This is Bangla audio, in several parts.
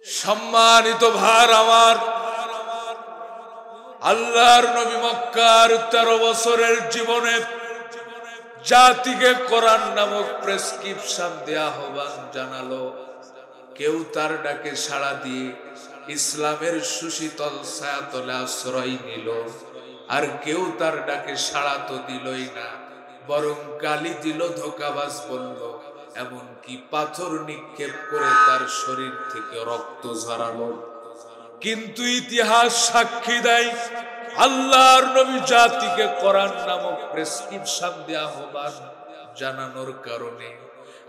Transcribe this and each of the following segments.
সম্মানিত ভার আমার, আল্লাহর নবী মক্কার 13 বছরের জীবনে জাতিকে কোরআন নামক প্রেসক্রিপশন দিয়ে আহ্বান জানালো। কেউ তার ডাকে সাড়া দিয়ে ইসলামের সুশীতল ছায়াতলে আশ্রয় নিল, আর কেউ তার ডাকে সাড়া তো দিলই না, বরং গালি দিল, ধোঁকাবাজ বলল, এমনকি পাথর নিক্ষেপ করে তার শরীর থেকে রক্ত ঝরালো। কিন্তু ইতিহাস সাক্ষী দেয়, আল্লাহর নবী জাতিকে কোরআন নামক প্রেসক্রিপশন দিয়ে আহ্বান জানানোর কারণে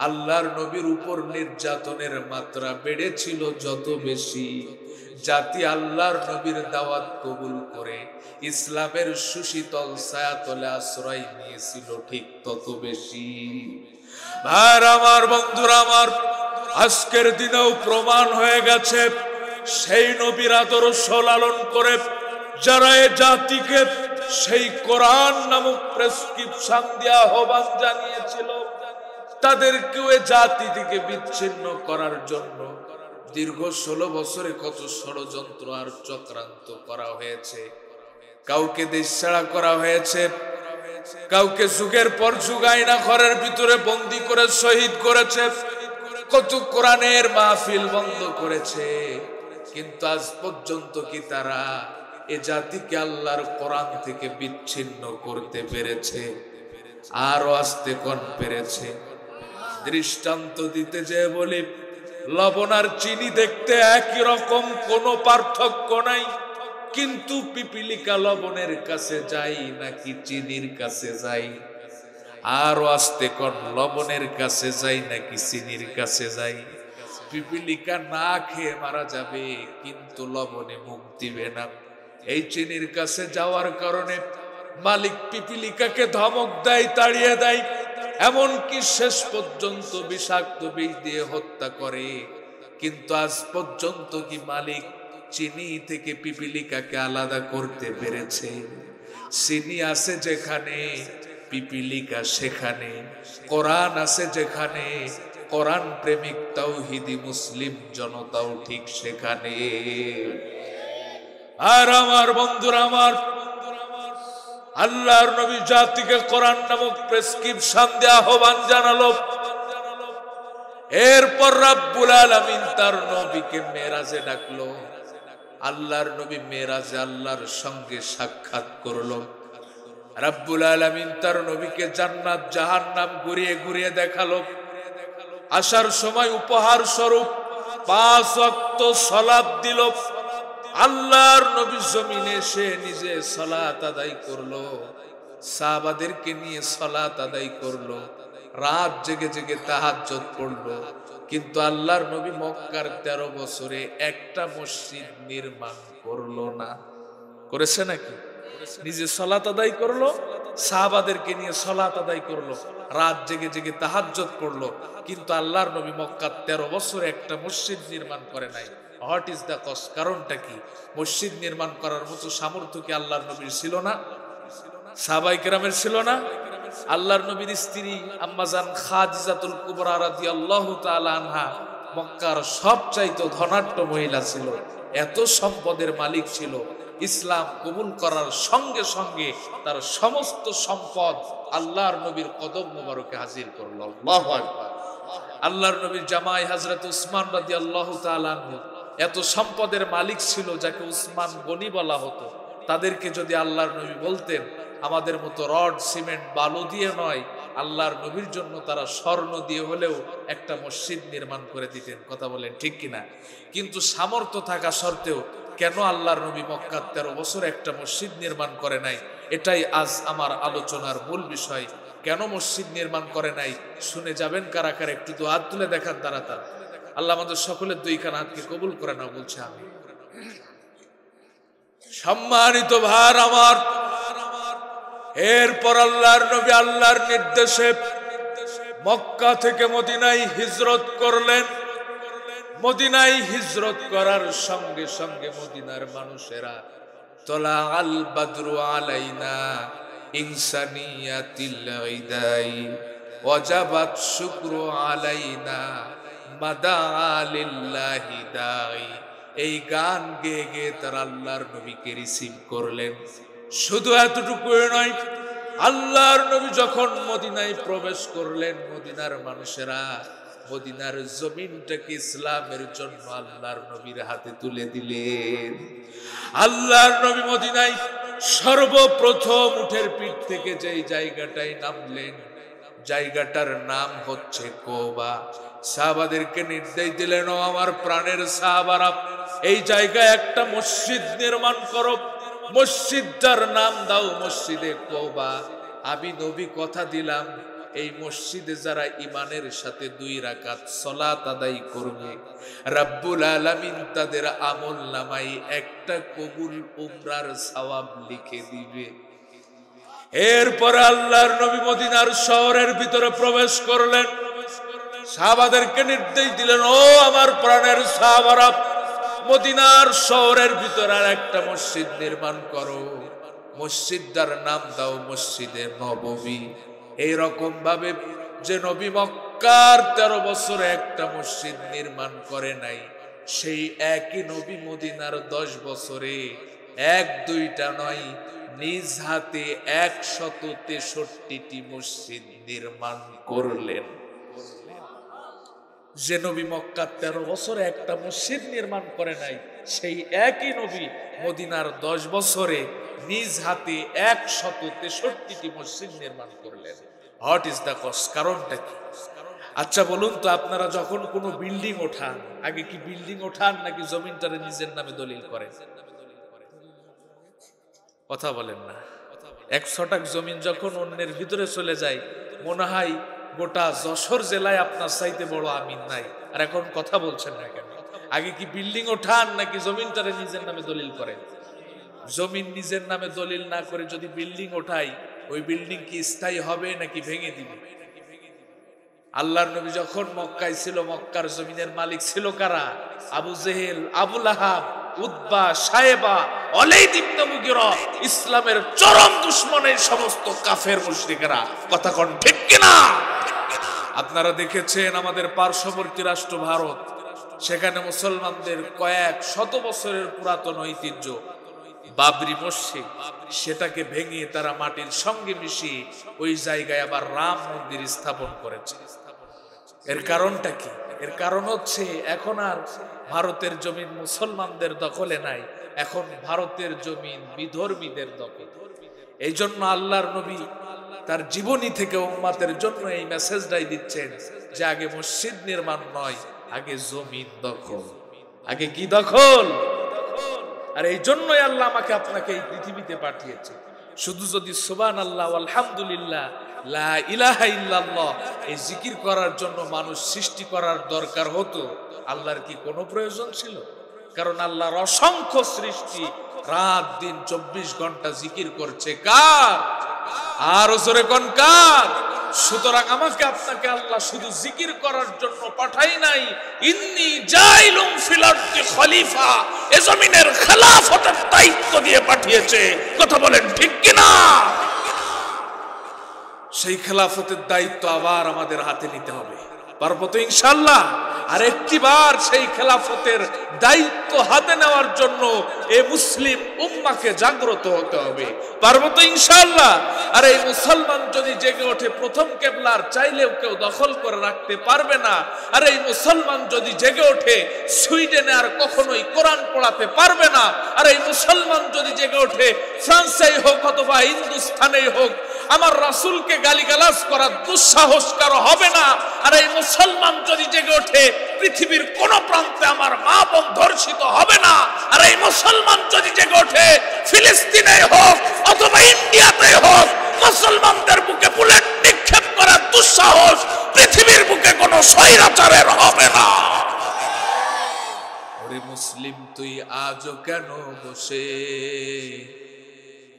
আল্লাহর নবীর উপর নির্যাতনের মাত্রা বেড়েছিল যত বেশি, জাতি আল্লাহর নবীর দাওয়াত কবুল করে ইসলামের সুশীতল ছায়াতলে আশ্রয় নিয়েছিল ঠিক তত বেশি। ভাইরা আমার, বন্ধুরা আমার, আজকের দিনেও প্রমাণ হয়ে গেছে সেই নবীর আদর্শ লালন করে যারা এ জাতিকে সেই কোরআন নামক প্রেসক্রিপশন দিয়ে আহ্বান জানিয়েছিল, তাদেরকেও এ জাতি থেকে বিচ্ছিন্ন করার জন্য দীর্ঘ 16 বছরে কত ষড়যন্ত্র আর চক্রান্ত করা হয়েছে। কাউকে দেশ ছাড়া করা হয়েছে, কাউকে যুগের পর যুগ আয়না ঘরের ভিতরে বন্দি করে শহীদ করেছে, কত কোরআনের মাহফিল বন্ধ করেছে। কিন্তু আজ পর্যন্ত কি তারা এ জাতিকে আল্লাহর কোরআন থেকে বিচ্ছিন্ন করতে পেরেছে? আরো আসতে কোন পেরেছে? দৃষ্টান্ত দিতে যে বলি, লবণ আর চিনি দেখতে একই রকম, কোনো পার্থক্য নাই, কিন্তু পিপিলিকা লবণের কাছে যাই নাকি চিনির কাছে যাই? আরো আসতে কোন, লবণের কাছে যাই নাকি চিনির কাছে যাই? পিপিলিকা না খেয়ে মারা যাবে, কিন্তু লবণে মুখ দিবে না। এই চিনির কাছে যাওয়ার কারণে মালিক পিপিলিকাকে ধমক দেয়, তাড়িয়ে দেয়, এমনকি শেষ পর্যন্ত বিষাক্ত বিষ দিয়ে হত্যা করে। কিন্তু আজ পর্যন্ত কি মালিক চিনি থেকে পিপিলিকাকে আলাদা করতে পেরেছে? চিনি আছে যেখানে, পিপিলিকা সেখানে। কোরআন আছে যেখানে, কোরআন প্রেমিক তাওহীদি মুসলিম জনতাও ঠিক সেখানে। আর আমার বন্ধুরা আমার, আল্লাহর নবী জাতিকে কোরআন নামক প্রেসক্রিপশন দিয়ে আহ্বান জানালো। এরপর রাব্বুল আলামিন তার নবীকে মেরাজে ডাকলো। আল্লাহর নবী মেরাজে আল্লাহর সঙ্গে সাক্ষাৎ করলো। রাব্বুল আলামিন তার নবীকে জান্নাত জাহান্নাম ঘুরিয়ে ঘুরিয়ে দেখালো। আসার সময় উপহার স্বরূপ 5 ওয়াক্ত সালাত দিল। আল্লাহর নবী জমিনে এসে নিজে সালাত আদায় করলো, সাহাবাদেরকে নিয়ে সালাত আদায় করলো, রাত জেগে জেগে তাহাজ্জুদ পড়লো। কিন্তু আল্লাহর নবী মক্কার 13 বছরে একটা মসজিদ নির্মাণ করলো না। করেছে নাকি? নিজে সালাত আদায় করলো, সাহাবাদেরকে নিয়ে সালাত আদায় করলো, রাত জেগে জেগে তাহাজ্জুদ পড়লো, কিন্তু আল্লাহর নবী মক্কার 13 বছরে একটা মসজিদ নির্মাণ করে নাই। What is the cause? কারণটা কি? মসজিদ নির্মাণ করার মতো সামর্থ্য কি আল্লাহর নবীর ছিল না? সাহাবায়ে কেরামের ছিল না? আল্লাহর নবীর স্ত্রী আম্মাজান খাদিজাতুল কুবরা রাদিয়াল্লাহু তাআলা আনহা মক্কার সবচাইতে ধনাঢ্য মহিলা ছিল, এত সম্পদের মালিক ছিল। ইসলাম কবুল করার সঙ্গে সঙ্গে তার সমস্ত সম্পদ আল্লাহর নবীর কদম মোবারকে হাজির করলো। আল্লাহু আকবার। আল্লাহর নবীর জামাই হযরত উসমান রাদিয়াল্লাহু তাআলা আনহু এত সম্পদের মালিক ছিল, যাকে উসমান গনি বলা হতো। তাদেরকে যদি আল্লাহর নবী বলতেন আমাদের মতো রড সিমেন্ট বালু দিয়ে নয়, আল্লাহর নবীর জন্য তারা স্বর্ণ দিয়ে হলেও একটা মসজিদ নির্মাণ করে দিতেন। কথা বলেন ঠিক কিনা? কিন্তু সামর্থ্য থাকা সত্ত্বেও কেন আল্লাহর নবী মক্কার 13 বছর একটা মসজিদ নির্মাণ করে নাই? এটাই আজ আমার আলোচনার মূল বিষয়। কেন মসজিদ নির্মাণ করে নাই শুনে যাবেন কারা কারা? একটু তো হাত তুলে দেখান তারা। আল্লাহ আমাদের সকলের 2 হাতকে কবুল করে নাও বলছে আমি। সম্মানিত ভাই আমার, এরপর আল্লাহর নবী আল্লাহর নির্দেশে মক্কা থেকে মদিনায় হিজরত করলেন। মদিনায় হিজরত করার সঙ্গে সঙ্গে মদিনার মানুষেরা তলা আল বাদরু আলাইনা ইনসানিয়াতিল ইদাই ওয়াজাবাত শুকরু আলাইনা মাদা লিল্লাহি দাই, এই গান গেয়ে গেয়ে তারা আল্লাহর নবীকে রিসিভ করলেন। শুধু এতটুকুই নয়, আল্লাহর নবী যখন মদিনায় প্রবেশ করলেন, মদিনার মানুষেরা মদিনার জমিনটাকে ইসলামের জন্য আল্লাহর নবীর হাতে তুলে দিলেন। আল্লাহর নবী মদিনায় সর্বপ্রথম উটের পিঠ থেকে যেই জায়গাটায় নামলেন, জায়গাটার নাম হচ্ছে কোবা। সাহাবাদেরকে নির্দেশ দিলেন, ও আমার প্রাণের সাহাবারা, এই জায়গায় একটা মসজিদ নির্মাণ করো, মসজিদটার নাম দাও মসজিদে কোবা। আমি নবী কথা দিলাম, এই মসজিদে যারা ইমানের সাথে 2 রাকাত সালাত আদায় করবে, রব্বুল আলামিন তাদের আমল নামায় একটা কবুল উমরার সওয়াব লিখে দিবে। এরপর আল্লাহর নবী মদিনার শহরের ভিতরে প্রবেশ করলেন, সাহাবাদেরকে নির্দেশ দিলেন, ও আমার প্রাণের সাহাবারা, মদিনার শহরের ভিতরে আর একটা মসজিদ নির্মাণ করো, মসজিদটার নাম দাও মসজিদে নববী। এইরকম ভাবে যে নবী মক্কার 13 বছরে একটা মসজিদ নির্মাণ করে নাই, সেই একই নবী মদিনার 10 বছরে 1-2টা নয়, নিজ হাতে 163টি মসজিদ নির্মাণ করলেন। যে নবী মক্কার 13 বছরে একটা মসজিদ নির্মাণ করে নাই, সেই একই নবী মদিনার 10 বছরে নিজ হাতে 163টি মসজিদ নির্মাণ করলেন। What is the cause? কারণটা কি? আচ্ছা বলুন তো, আপনারা যখন কোনো বিল্ডিং ওঠান, আগে কি বিল্ডিং ওঠান নাকি জমিনটারে নিজের নামে দলিল করেন? কথা বলেন না। 1 শতাংশ জমিন যখন অন্যের ভিতরে চলে যায়, মনে হয় গোটা যশোর জেলায় আপনার চাইতে বড় আমিন নাই। আর এখন কথা বলছেন না কেন? আগে কি বিল্ডিং ওঠান নাকি জমিনটারে নিজের নামে দলিল করেন? জমিন নিজের নামে দলিল না করে যদি বিল্ডিং ওঠাই, ওই বিল্ডিং কি স্থায়ী হবে নাকি ভেঙে দিবে? আল্লাহর নবী যখন মক্কায় ছিল, মক্কার জমিনের মালিক ছিল কারা? আবু জেহেল, আবু লাহাব, উতবা, সায়েবা, ওলীদ ইবনে মুগীরা, ইসলামের চরম দুশমনের সমস্ত কাফের মুশরিকরা। কথা কোন ঠিক কিনা? আপনারা দেখেছেন আমাদের পার্শ্ববর্তী রাষ্ট্র ভারত, সেখানে মুসলমানদের কয়েক শত বছরের পুরাতন ঐতিহ্য বাবরি মসজিদ, সেটাকে ভেঙে তারা মাটির সঙ্গে মিশিয়ে ওই জায়গায় আবার রাম মন্দির স্থাপন করেছে। এর কারণটা কি? এর কারণ হচ্ছে এখন আর ভারতের জমিন মুসলমানদের দখলে নাই, এখন ভারতের জমিন বিধর্মীদের দখলে। এই জন্য আল্লাহর নবী তার জীবনী থেকে উম্মতের জন্য এই মেসেজটাই দিচ্ছেন যে আগে মসজিদ নির্মাণ নয়, আগে জমিন দখল। আগে কি দখল? আর এই জন্যই আল্লাহ আমাকে আপনাকে এই পৃথিবীতে পাঠিয়েছে। শুধু যদি সুবহানাল্লাহ আলহামদুলিল্লাহ লা ইলাহা ইল্লাল্লাহ এই জিকির করার জন্য মানুষ সৃষ্টি করার দরকার হতো, আল্লাহর কি কোনো প্রয়োজন ছিল? কারণ আল্লাহর অসংখ্য সৃষ্টি রাত দিন 24 ঘন্টা জিকির করছে। কার? আর জোরে কোন কার? সুতরাং আমাকে আপনাকে আল্লাহ শুধু জিকির করার জন্য পাঠাই নাই, ইন্নী জাইলুম ফিল আরদি খলিফা, এ জমিনের খেলাফতের দায়িত্ব দিয়ে পাঠিয়েছে। কথা বলেন ঠিক কিনা? সেই খেলাফতের দায়িত্ব আবার আমাদের হাতে নিতে হবে। পারবো তো ইনশাআল্লাহ? আর একটিবার সেই খেলাফতের দায়িত্ব হাতে নেওয়ার জন্য এ মুসলিম উম্মাকে জাগ্রত হতে হবে। পারবো তো ইনশাআল্লাহ? আর এই মুসলমান যদি জেগে ওঠে, প্রথম কেবলার চাইলেও কেউ দখল করে রাখতে পারবে না। আর এই মুসলমান যদি জেগে ওঠে, সুইডেনে আর কখনোই কোরআন পড়াতে পারবে না। আর এই মুসলমান যদি জেগে ওঠে, ফ্রান্সেই হোক অথবা হিন্দুস্তানেই হোক, আমার রাসূলকে গালিগালাজ করার দুঃসাহস কারো হবে না। আর এই মুসলমান যদি জেগে ওঠে, পৃথিবীর কোন প্রান্তে আমার মা বোন ধর্ষিত হবে না। আর এই মুসলমান যদি জেগে ওঠে, ফিলিস্তিনে হোক অথবা ইন্ডিয়াতে হোক, মুসলমানদের বুকে বুলেট নিক্ষেপ করার দুঃসাহস পৃথিবীর বুকে কোনো স্বৈরাচারের হবে না। ওরে মুসলিম তুই আজও কেন বসে,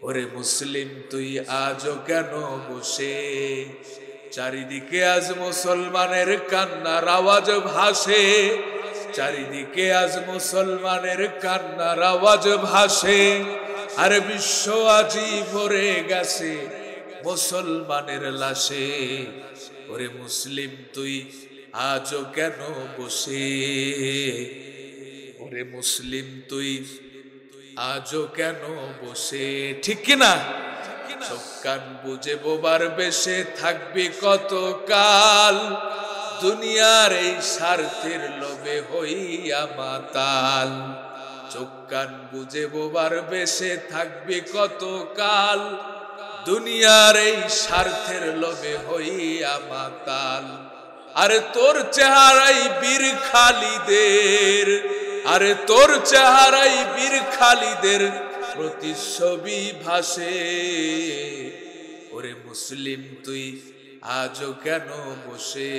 ওরে মুসলিম তুই আজও কেন বসে, চারিদিকে আজ মুসলমানের কান্নার আওয়াজ ভাসে, চারিদিকে আজ মুসলমানের কান্নার আওয়াজ ভাসে। আর বিশ্ব আজি ভরে গেছে মুসলমানের লাশে। ওরে মুসলিম তুই আজও কেন বসে, ওরে মুসলিম তুই আজও কেন বসে, ঠিক কিনা? চোখ কান বুঝে বোবার বেশে থাকবি কত কাল, দুনিয়ার এই স্বার্থের লোভে হইয়া মাতাল। চোখ কান বুঝে বোবার বেশে থাকবি কত কাল, দুনিয়ার এই স্বার্থের লোভে হইয়া মাতাল। আরে তোর চেহারাই বীর খালিদের, আরে তোর চেহারাই বীর খালিদের প্রতিচ্ছবি ভাসে, ওরে মুসলিম তুই আজও কেন বসে,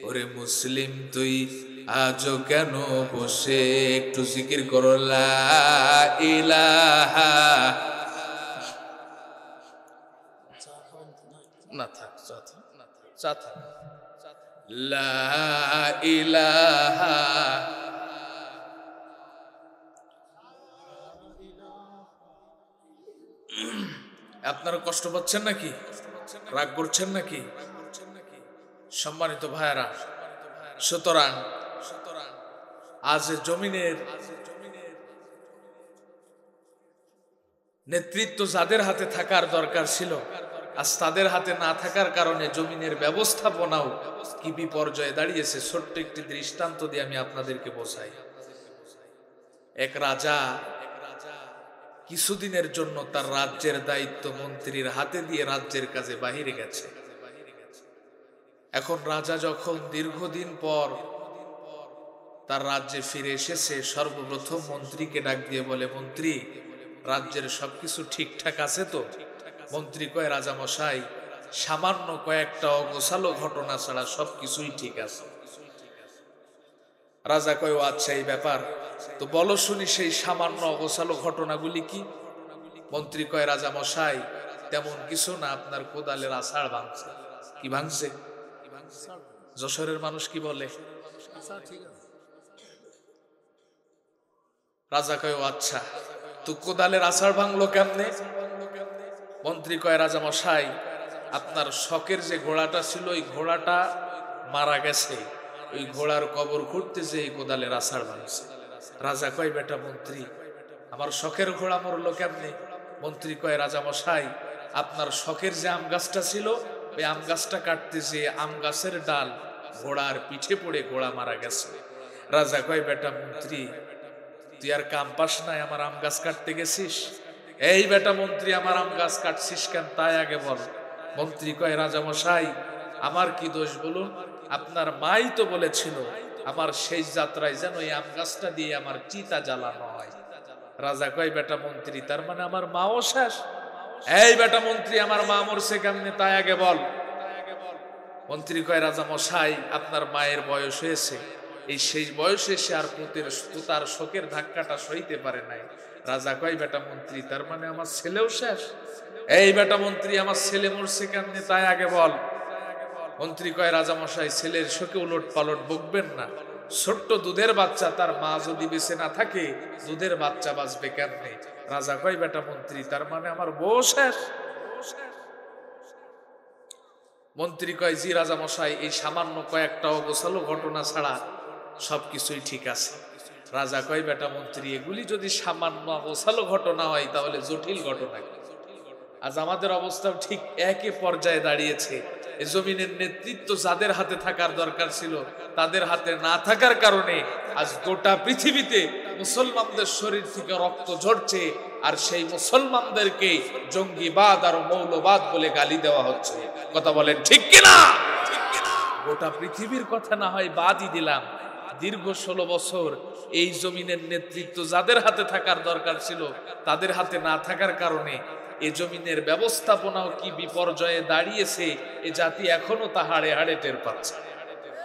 ওরে মুসলিম তুই আজও কেন বসে। একটু জিকির করো লা ইলাহা, না থাক চা থাক, লা ইলাহা। আপনারা কষ্ট পাচ্ছেন নাকি, রাগ করছেন নাকি? সম্মানিত ভাইয়েরা, সুতরাং আজ জমিনের নেতৃত্ব যাদের হাতে থাকার দরকার ছিল, আজ তাদের হাতে না থাকার কারণে জমিনের ব্যবস্থাপনাও কি বিপর্যয়ে দাঁড়িয়েছে। ছোট্ট একটি দৃষ্টান্ত দিয়ে আমি আপনাদেরকে বোঝাই। এক রাজা কিছুদিনের জন্য তার রাজ্যের দায়িত্ব মন্ত্রীর হাতে দিয়ে রাজ্যের কাজে বাহিরে গেছে। এখন রাজা যখন দীর্ঘদিন পর তার রাজ্যে ফিরে এসেছে, সর্বপ্রথম মন্ত্রীকে ডাক দিয়ে বলে, মন্ত্রী, রাজ্যের সবকিছু ঠিকঠাক আছে তো? মন্ত্রী কয়, রাজা মশাই, সামান্য কয়েকটা অগোছালো ঘটনা ছাড়া সবকিছুই ঠিক আছে। রাজা কয়, ও আচ্ছা, এই ব্যাপার, তো বলো শুনি সেই সামান্য অগোছালো ঘটনাগুলি কি? মন্ত্রী কয়, রাজা মশাই, তেমন কিছু না, আপনার কোদালের আষাঢ় ভাঙছে। কি ভাঙছে? যশোরের মানুষ কি বলে? রাজা কয়, ও আচ্ছা, তো কোদালের আষাঢ় ভাঙলো কেমনে? মন্ত্রী কয়, রাজা মশাই, আপনার শখের যে ঘোড়াটা ছিল, ওই ঘোড়াটা মারা গেছে, ওই ঘোড়ার কবর খুঁড়তে যে এই কোদালের আষাঢ় ভাঙছে। রাজা কয়, বেটা মন্ত্রী, আমার শখের ঘোড়া মরলো কেমনে? মন্ত্রী কয়, রাজা মশাই, আপনার শখের যে আম গাছটা ছিল, ওই আম গাছটা কাটতে যে আম গাছের ডাল ঘোড়ার পিঠে পড়ে ঘোড়া মারা গেছে। রাজা কয়, বেটা মন্ত্রী, তুই আর কাম পাস নাই, আমার আম গাছ কাটতে গেছিস? এই বেটা মন্ত্রী, আমার আম গাছ কাটছিস কেন, তাই আগে বল। মন্ত্রী কয়, রাজা মশাই, আমার কি দোষ বলুন? আপনার মাই তো বলেছিল আমার শেষ যাত্রায় যেন এই আম গাছটা দিয়ে আমার চিতা জ্বালানো হয়। রাজা কয়, বেটা মন্ত্রী, তার মানে আমার মাও শেষ? এই বেটা মন্ত্রী, আমার মা মরছে কেমনে, তাই আগে বল। মন্ত্রী কয়, রাজা মশাই, আপনার মায়ের বয়স হয়েছে, এই শেষ বয়সে সে আর পুতার শোকের ধাক্কাটা সইতে পারে নাই। রাজা কয়, বেটা মন্ত্রী, তার মানে আমার ছেলেও শেষ? এই বেটা মন্ত্রী, আমার ছেলে মরছে কেমনে, তাই আগে বল। মন্ত্রী কয়, রাজা মশাই, ছেলের শোকে উলট পালট বকবেন না, ছোট্ট দুধের বাচ্চা, তার মা যদি বেঁচে না থাকে, দুধের বাচ্চা বাঁচবে কেমনে? রাজা কয়, বেটা মন্ত্রী, তার মানে আমার বউ শেষ? মন্ত্রী কয়, জি রাজা মশাই, এই সামান্য কয়েকটা অগোছালো ঘটনা ছাড়া সবকিছুই ঠিক আছে। রাজা কয়, বেটা মন্ত্রী, এগুলি যদি সামান্য অগোছালো ঘটনা হয়, তাহলে জটিল ঘটনা কি? আজ আমাদের অবস্থাও ঠিক একই পর্যায়ে দাঁড়িয়েছে। এই জমিনের নেতৃত্ব যাদের হাতে থাকার দরকার ছিল, তাদের হাতে না থাকার কারণে আজ গোটা পৃথিবীতে মুসলমানদের শরীর থেকে রক্ত ঝরছে, আর সেই মুসলমানদেরকে জঙ্গিবাদ আর মৌলবাদ বলে গালি দেওয়া হচ্ছে। কথা বলেন ঠিক কিনা? গোটা পৃথিবীর কথা না হয় বাদই দিলাম, দীর্ঘ 16 বছর এই জমিনের নেতৃত্ব যাদের হাতে থাকার দরকার ছিল, তাদের হাতে না থাকার কারণে এ জমিনের ব্যবস্থাপনাও কি বিপর্যয়ে দাঁড়িয়েছে, এ জাতি এখনো তা হাড়ে হাড়ে টের পাচ্ছে।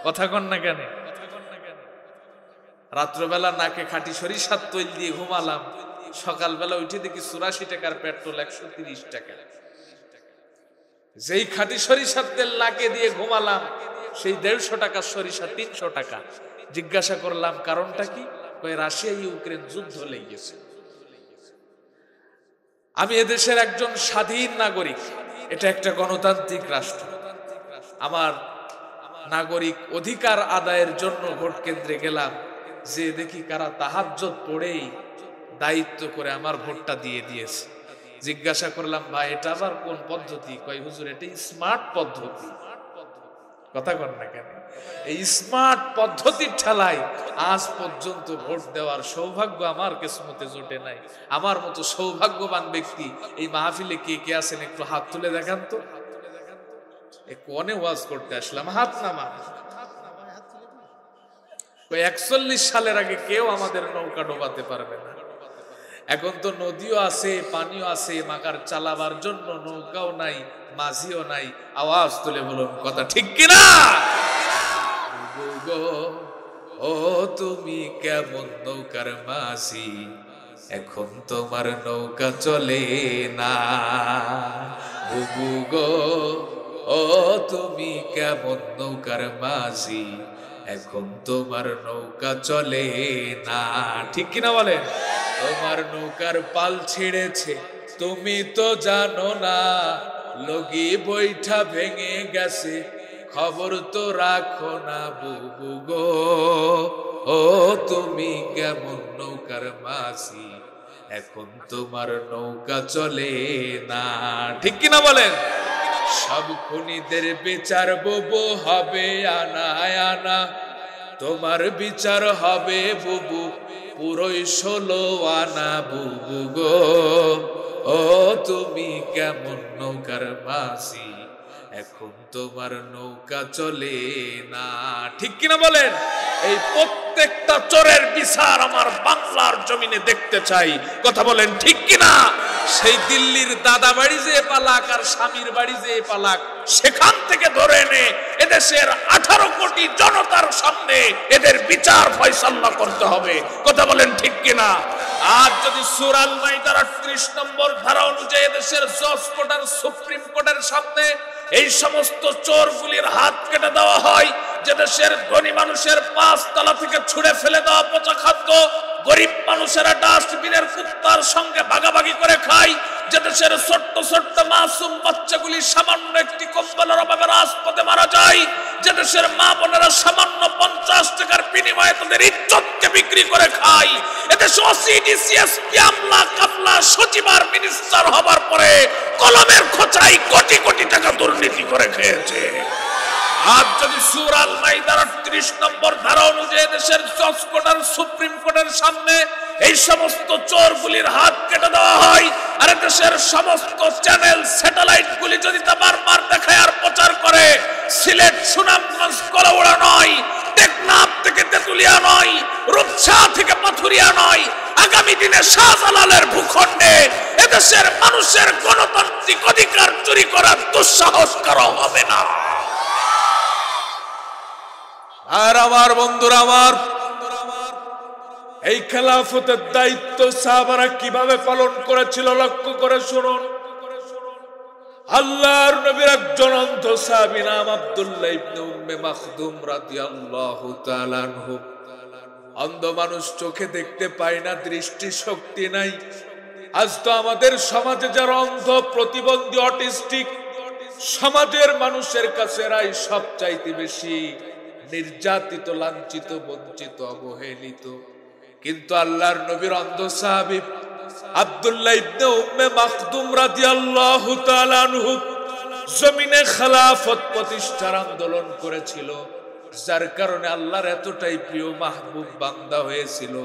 কথা কন না কেন? রাত্রবেলা নাকে খাঁটি সরিষার তৈল দিয়ে ঘুমালাম, সকালবেলা উঠে দেখি 84 টাকার পেট্রোল 130 টাকা। যেই খাঁটি সরিষার তেল নাকে দিয়ে ঘুমালাম, সেই 150 টাকার সরিষা 300 টাকা। জিজ্ঞাসা করলাম কারণটা কি? কই রাশিয়া ইউক্রেন যুদ্ধ লেগেছে। আমি এদেশের একজন স্বাধীন নাগরিক, এটা একটা গণতান্ত্রিক রাষ্ট্র। আমার নাগরিক অধিকার আদায়ের জন্য ভোট কেন্দ্রে গেলাম, যে দেখি কারা তাহাজ্জুদ পড়েই দায়িত্ব করে আমার ভোটটা দিয়ে দিয়েছে। জিজ্ঞাসা করলাম, ভাই এটা আবার কোন পদ্ধতি? কয় হুজুর এটাই স্মার্ট পদ্ধতি। কথা কন না কেন? এই স্মার্ট পদ্ধতির ঠেলায় আজ পর্যন্ত ভোট দেওয়ার সৌভাগ্য আমার কিসমতে জোটে নাই। আমার মতো সৌভাগ্যবান ব্যক্তি এই মাহফিলে কে কে আছেন একটু হাত তুলে দেখান তো। কোনে ওয়াজ করতে আসলাম, হাত নামা। 41 সালের আগে কেউ আমাদের নৌকা ডোবাতে পারবে না। এখন তো নদীও আছে, পানিও আছে, মাগার চালাবার জন্য নৌকাও নাই, মাঝিও নাই। আওয়াজ তুলে বলুন কথা ঠিক কিনা? ও তুমি কেমন নৌকার মাঝি, এখন তোমার নৌকা চলে না। বুবু গো ও তুমি কেমন নৌকার মাঝি, এখন তোমার নৌকা চলে না। ঠিক কিনা বলেন? তোমার নৌকার পাল ছিঁড়েছে তুমি তো জানো না, লগি বৈঠা ভেঙে গেছে খবর তো রাখো না। বুবু গো ও তুমি কেমন নৌকার মাঝি, এখন তোমার নৌকা চলে না। ঠিক কিনা বলেন? সব খুনিদের বিচার বুবু হবে আনা আনা, তোমার বিচার হবে বুবু পুরোই 16 আনা। বুবু গো ও তুমি কেমন নৌকার মাঝি, এখন তোমার নৌকা চলে না। ঠিক কিনা বলেন? এই প্রত্যেকটা চোরের বিচার আমার বাংলার জমিনে দেখতে চাই। কথা বলেন ঠিক কিনা? সেই দিল্লির দাদা বাড়ি যে পালাক আর স্বামীর বাড়ি যে পালাক, সেখান থেকে ধরে এনে এদেশের 18 কোটি জনতার সামনে এদের বিচার ফয়সালা করতে হবে। কথা বলেন ঠিক কিনা? আজ যদি সূরা আল মাইদার 38 নম্বর ধারা অনুযায়ী এদেশের জজ কোর্ট আর সুপ্রিম কোর্টের সামনে এই সমস্ত চোরগুলির হাত কেটে দেওয়া হয়, যে দেশের ধনী মানুষের 5 তলা থেকে ছুঁড়ে ফেলে দেওয়া পচা খাদ্য গরিব মানুষেরা ডাস্টবিনের কুত্তার সঙ্গে ভাগাভাগি করে খায়, যে দেশের ছোট্ট ছোট্ট মাসুম বাচ্চাগুলি সামান্য একটি কম্বলের অভাবে রাজপথে মারা যায়, যে দেশের মা বোনেরা সামান্য 50 টাকার বিনিময়ে তাদের ইজ্জতকে বিক্রি করে খায়, এদেশে ওসিডিসি এসপি আমলা কামলা সচিব আর মিনিস্টার হবার পরে কলমের খোঁচায় কোটি কোটি টাকা দুর্নীতি করে খেয়েছে। আজ যদি সূরা আল মাইদার 38 নম্বর ধারা অনুযায়ী দেশের জজ কোর্ট আর সুপ্রিম কোর্টের সামনে এই সমস্ত চোরগুলির হাত কেটে দেওয়া হয়, আর দেশের সমস্ত চ্যানেল স্যাটেলাইট গুলি যদি তা বারবার দেখায় আর প্রচার করে, সিলেট সুনামগঞ্জ কলাউড়া নয়, টেকনাফ থেকে তেতুলিয়া নয়, রূপসা থেকে পাথুরিয়া নয়, আগামী দিনে শাহজালালের ভূখণ্ডে এদেশের মানুষের গণতান্ত্রিক অধিকার চুরি করার দুঃসাহস কারো হবে না। আর আমার বন্ধুরা, আমার এই খেলাফতের দায়িত্ব সাহাবারা কিভাবে পালন করেছিল লক্ষ্য করে শুনুন। আল্লাহর নবীর একজন অন্ধ সাহাবী নাম আব্দুল্লাহ ইবনে উম্মে মাখদুম রাদিয়াল্লাহু তাআলা আনহু। অন্ধ মানুষ চোখে দেখতে পায় না, দৃষ্টি শক্তি নাই। আজ তো আমাদের সমাজে যারা অন্ধ, প্রতিবন্ধী, অটিস্টিক, সমাজের মানুষের কাছে এরাই সবচাইতে বেশি নির্যাতিত, লাঞ্ছিত, বঞ্চিত, অবহেলিত। কিন্তু আল্লাহর নবীর অন্ধ সাহাবী আব্দুল্লাহ ইবনে উম্মে মাখদুম রাদিয়াল্লাহু তাআলা আনহু জমিনে খেলাফত প্রতিষ্ঠার আন্দোলন করেছিল, যার কারণে আল্লাহর এতটাই প্রিয় মাহবুব বান্দা হয়েছিল,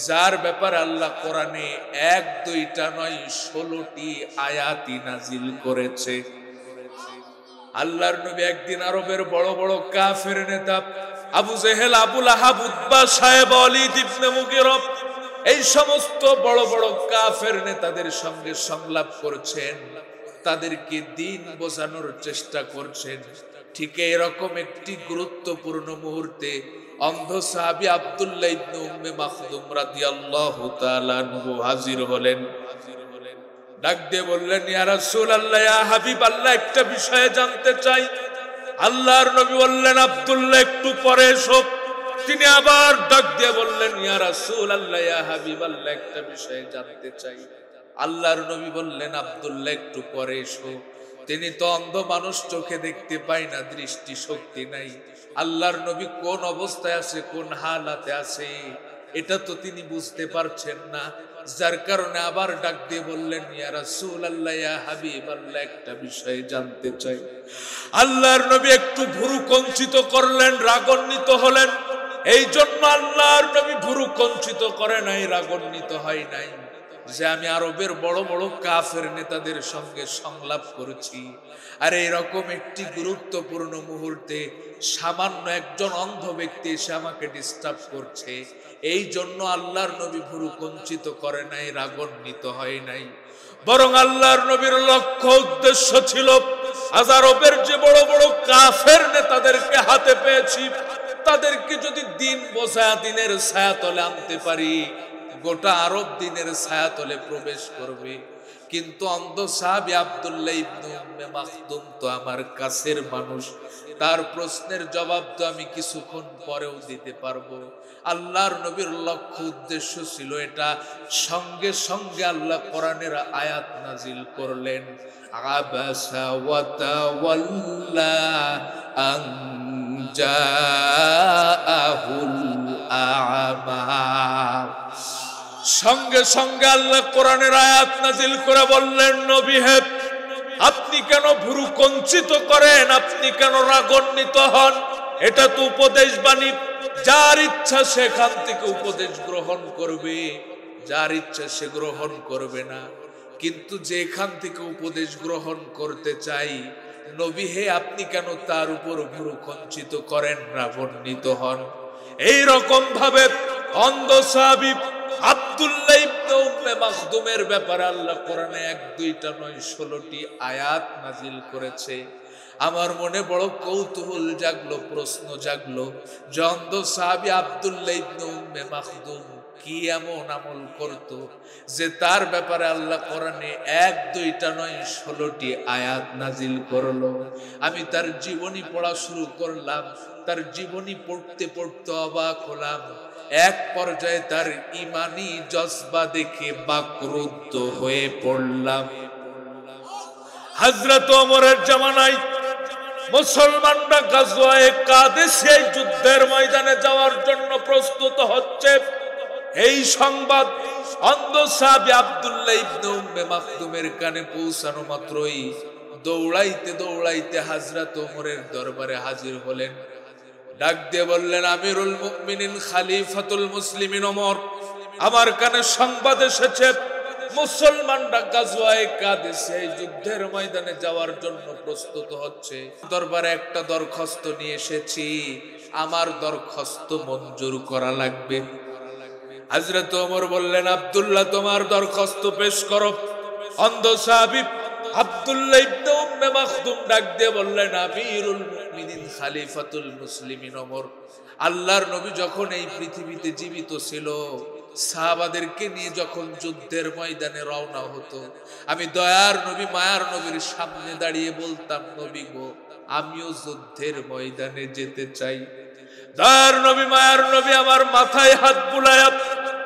যার ব্যাপারে আল্লাহ কোরআনে 1-2টা নয় 16টি আয়াতি নাজিল করেছে। আল্লাহর নবী একদিন আরবের বড় বড় কাফের নেতা আবু জেহেল, আবু লাহাব, উতবা, সাহেব, ওয়ালিদ ইবনে মুগিরা, এই সমস্ত বড় বড় কাফের নেতাদের সঙ্গে সংলাপ করছেন, তাদেরকে দিন বোঝানোর চেষ্টা করছেন। ঠিক এরকম একটি গুরুত্বপূর্ণ মুহূর্তে অন্ধ সাহাবী আব্দুল্লাহ ইবনে উম্মে মাখদুম রাদিয়াল্লাহু তাআলা আনহু হাজির হলেন। ডাক দিয়ে বললেন, ইয়া রাসূলুল্লাহ, ইয়া হাবিবাল্লাহ, একটা বিষয়ে জানতে চাই। আল্লাহর নবী বললেন, আব্দুল্লাহ একটু পরে এসো। তিনি আবার ডাক দিয়ে বললেন, ইয়া রাসূলুল্লাহ, ইয়া হাবিবাল্লাহ, একটা বিষয়ে জানতে চাই। আল্লাহর নবী বললেন, আব্দুল্লাহ একটু পরে এসো। তিনি তো অন্ধ মানুষ, চোখে দেখতে পায় না, দৃষ্টি শক্তি নাই। আল্লাহর নবী কোন অবস্থায় আছে, কোন হালাতে আছে, এটা তো তিনি বুঝতে পারছেন না। যার কারণে আবার ডাক দিয়ে বললেন, ইয়া রাসূলুল্লাহ, ইয়া হাবিবাল্লাহ, একটা বিষয় জানতে চাই। আল্লাহর নবী একটু ভুরু কঞ্চিত করলেন, রাগান্বিত হলেন। এই জন্য আল্লাহর নবী ভুরু কঞ্চিত করে নাই, রাগান্বিত হয় নাই যে আমি আরবের বড় বড় কাফের নেতাদের সঙ্গে সংলাপ করেছি, আর এরকম একটি গুরুত্বপূর্ণ মুহূর্তে সামান্য একজন অন্ধ ব্যক্তি এসে আমাকে ডিস্টার্ব করছে। এই জন্য আল্লাহর নবী ভুরু কঞ্চিত করে নাই, রাগান্বিত হয় নাই। বরং আল্লাহর নবীর লক্ষ্য উদ্দেশ্য ছিল, আজ আরবের যে বড় বড় কাফের নেতাদেরকে হাতে পেয়েছি, তাদেরকে যদি দিন বোঝায়া দিনের ছায়াতলে আনতে পারি, গোটা আরব দিনের ছায়াতলে প্রবেশ করবে। কিন্তু অন্ধ সাহাবী আব্দুল্লাহ ইবনে উম্মে মাকতুম তো আমার কাছের মানুষ, তার প্রশ্নের জবাব তো আমি কিছুক্ষণ পরেও দিতে পারবো। আল্লাহর নবীর লক্ষ্য উদ্দেশ্য ছিল এটা। সঙ্গে সঙ্গে আল্লাহ কোরআনের আয়াত নাজিল করলেন, আবাসা ওয়া তাওয়াল্লা আন জাআহুল আ'মা। সঙ্গে সঙ্গে আল্লাহ কোরআনের আয়াত নাজিল করে বললেন, নবী হে, আপনি কেন ভুরু কঞ্চিত করেন, আপনি কেন রাগান্বিত হন? এটা তো উপদেশ বাণী, যার ইচ্ছা সেখান থেকে উপদেশ গ্রহণ করবে, যার ইচ্ছা সে গ্রহণ করবে না। কিন্তু যেখান থেকে উপদেশ গ্রহণ করতে চাই, নবী হে, আপনি কেন তার উপর ভুরু কঞ্চিত করেন, রাগান্বিত হন? এই রকম ভাবে অন্ধ সাহাবী আব্দুল্লাহ ইবনে উম্মে মাকতুমের ব্যাপারে আল্লাহ কোরআনে 1-2টা নয় 16টি আয়াত নাজিল করেছে। আমার মনে বড় কৌতূহল জাগলো, প্রশ্ন জাগলো, যে অন্ধ সাহাবী আব্দুল্লাহ ইবনে উম্মে মাকতুম কি এমন আমল করত যে তার ব্যাপারে আল্লাহ কোরআনে 1-2টা নয় 16টি আয়াত নাজিল করলো। আমি তার জীবনী পড়া শুরু করলাম, তার জীবনী পড়তে পড়তে অবাক হলাম। এক পর্যায়ে তার ইমানি জজবা দেখে বাকরুদ্ধ হয়ে পড়লাম। হযরত ওমরের জামানায় মুসলমানরা গাজওয়ায়ে কাদেসিয়া যুদ্ধের ময়দানে যাওয়ার জন্য প্রস্তুত হচ্ছে। এই সংবাদ অন্ধ সাহাবী আব্দুল্লাহ ইবনে উম্মে মাকতুমের কানে পৌঁছানো মাত্রই দৌড়াইতে দৌড়াইতে হযরত ওমরের দরবারে হাজির হলেন। ডাক দিয়ে বললেন, আমিরুল মুমিনিন খলিফাতুল মুসলিমিন ওমর, আমার কানে সংবাদ এসেছে মুসলমানরা গাজওয়ায়ে কাদেসিয়া যুদ্ধের ময়দানে যাওয়ার জন্য প্রস্তুত হচ্ছে। দরবারে একটা দরখাস্ত নিয়ে এসেছি, আমার দরখাস্ত মঞ্জুর করা লাগবে। হযরত ওমর বললেন, আব্দুল্লাহ, তোমার দরখাস্ত পেশ করো। অন্ধ সাহাবী আব্দুল্লাহ ইবনে উম্মে মাকতুম ডাক দিয়ে বললেন, আমিরুল মুমিনিন খলিফাতুল মুসলিমিন ওমর, আল্লাহর নবী যখন এই পৃথিবীতে জীবিত ছিল, সাহাবাদেরকে নিয়ে যখন যুদ্ধের ময়দানে রওনা হতো, আমি দয়ার নবী মায়ার নবীর সামনে দাঁড়িয়ে বলতাম, নবী গো, আমিও যুদ্ধের ময়দানে যেতে চাই। দয়ার নবী মায়ার নবী আমার মাথায় হাত বুলায়া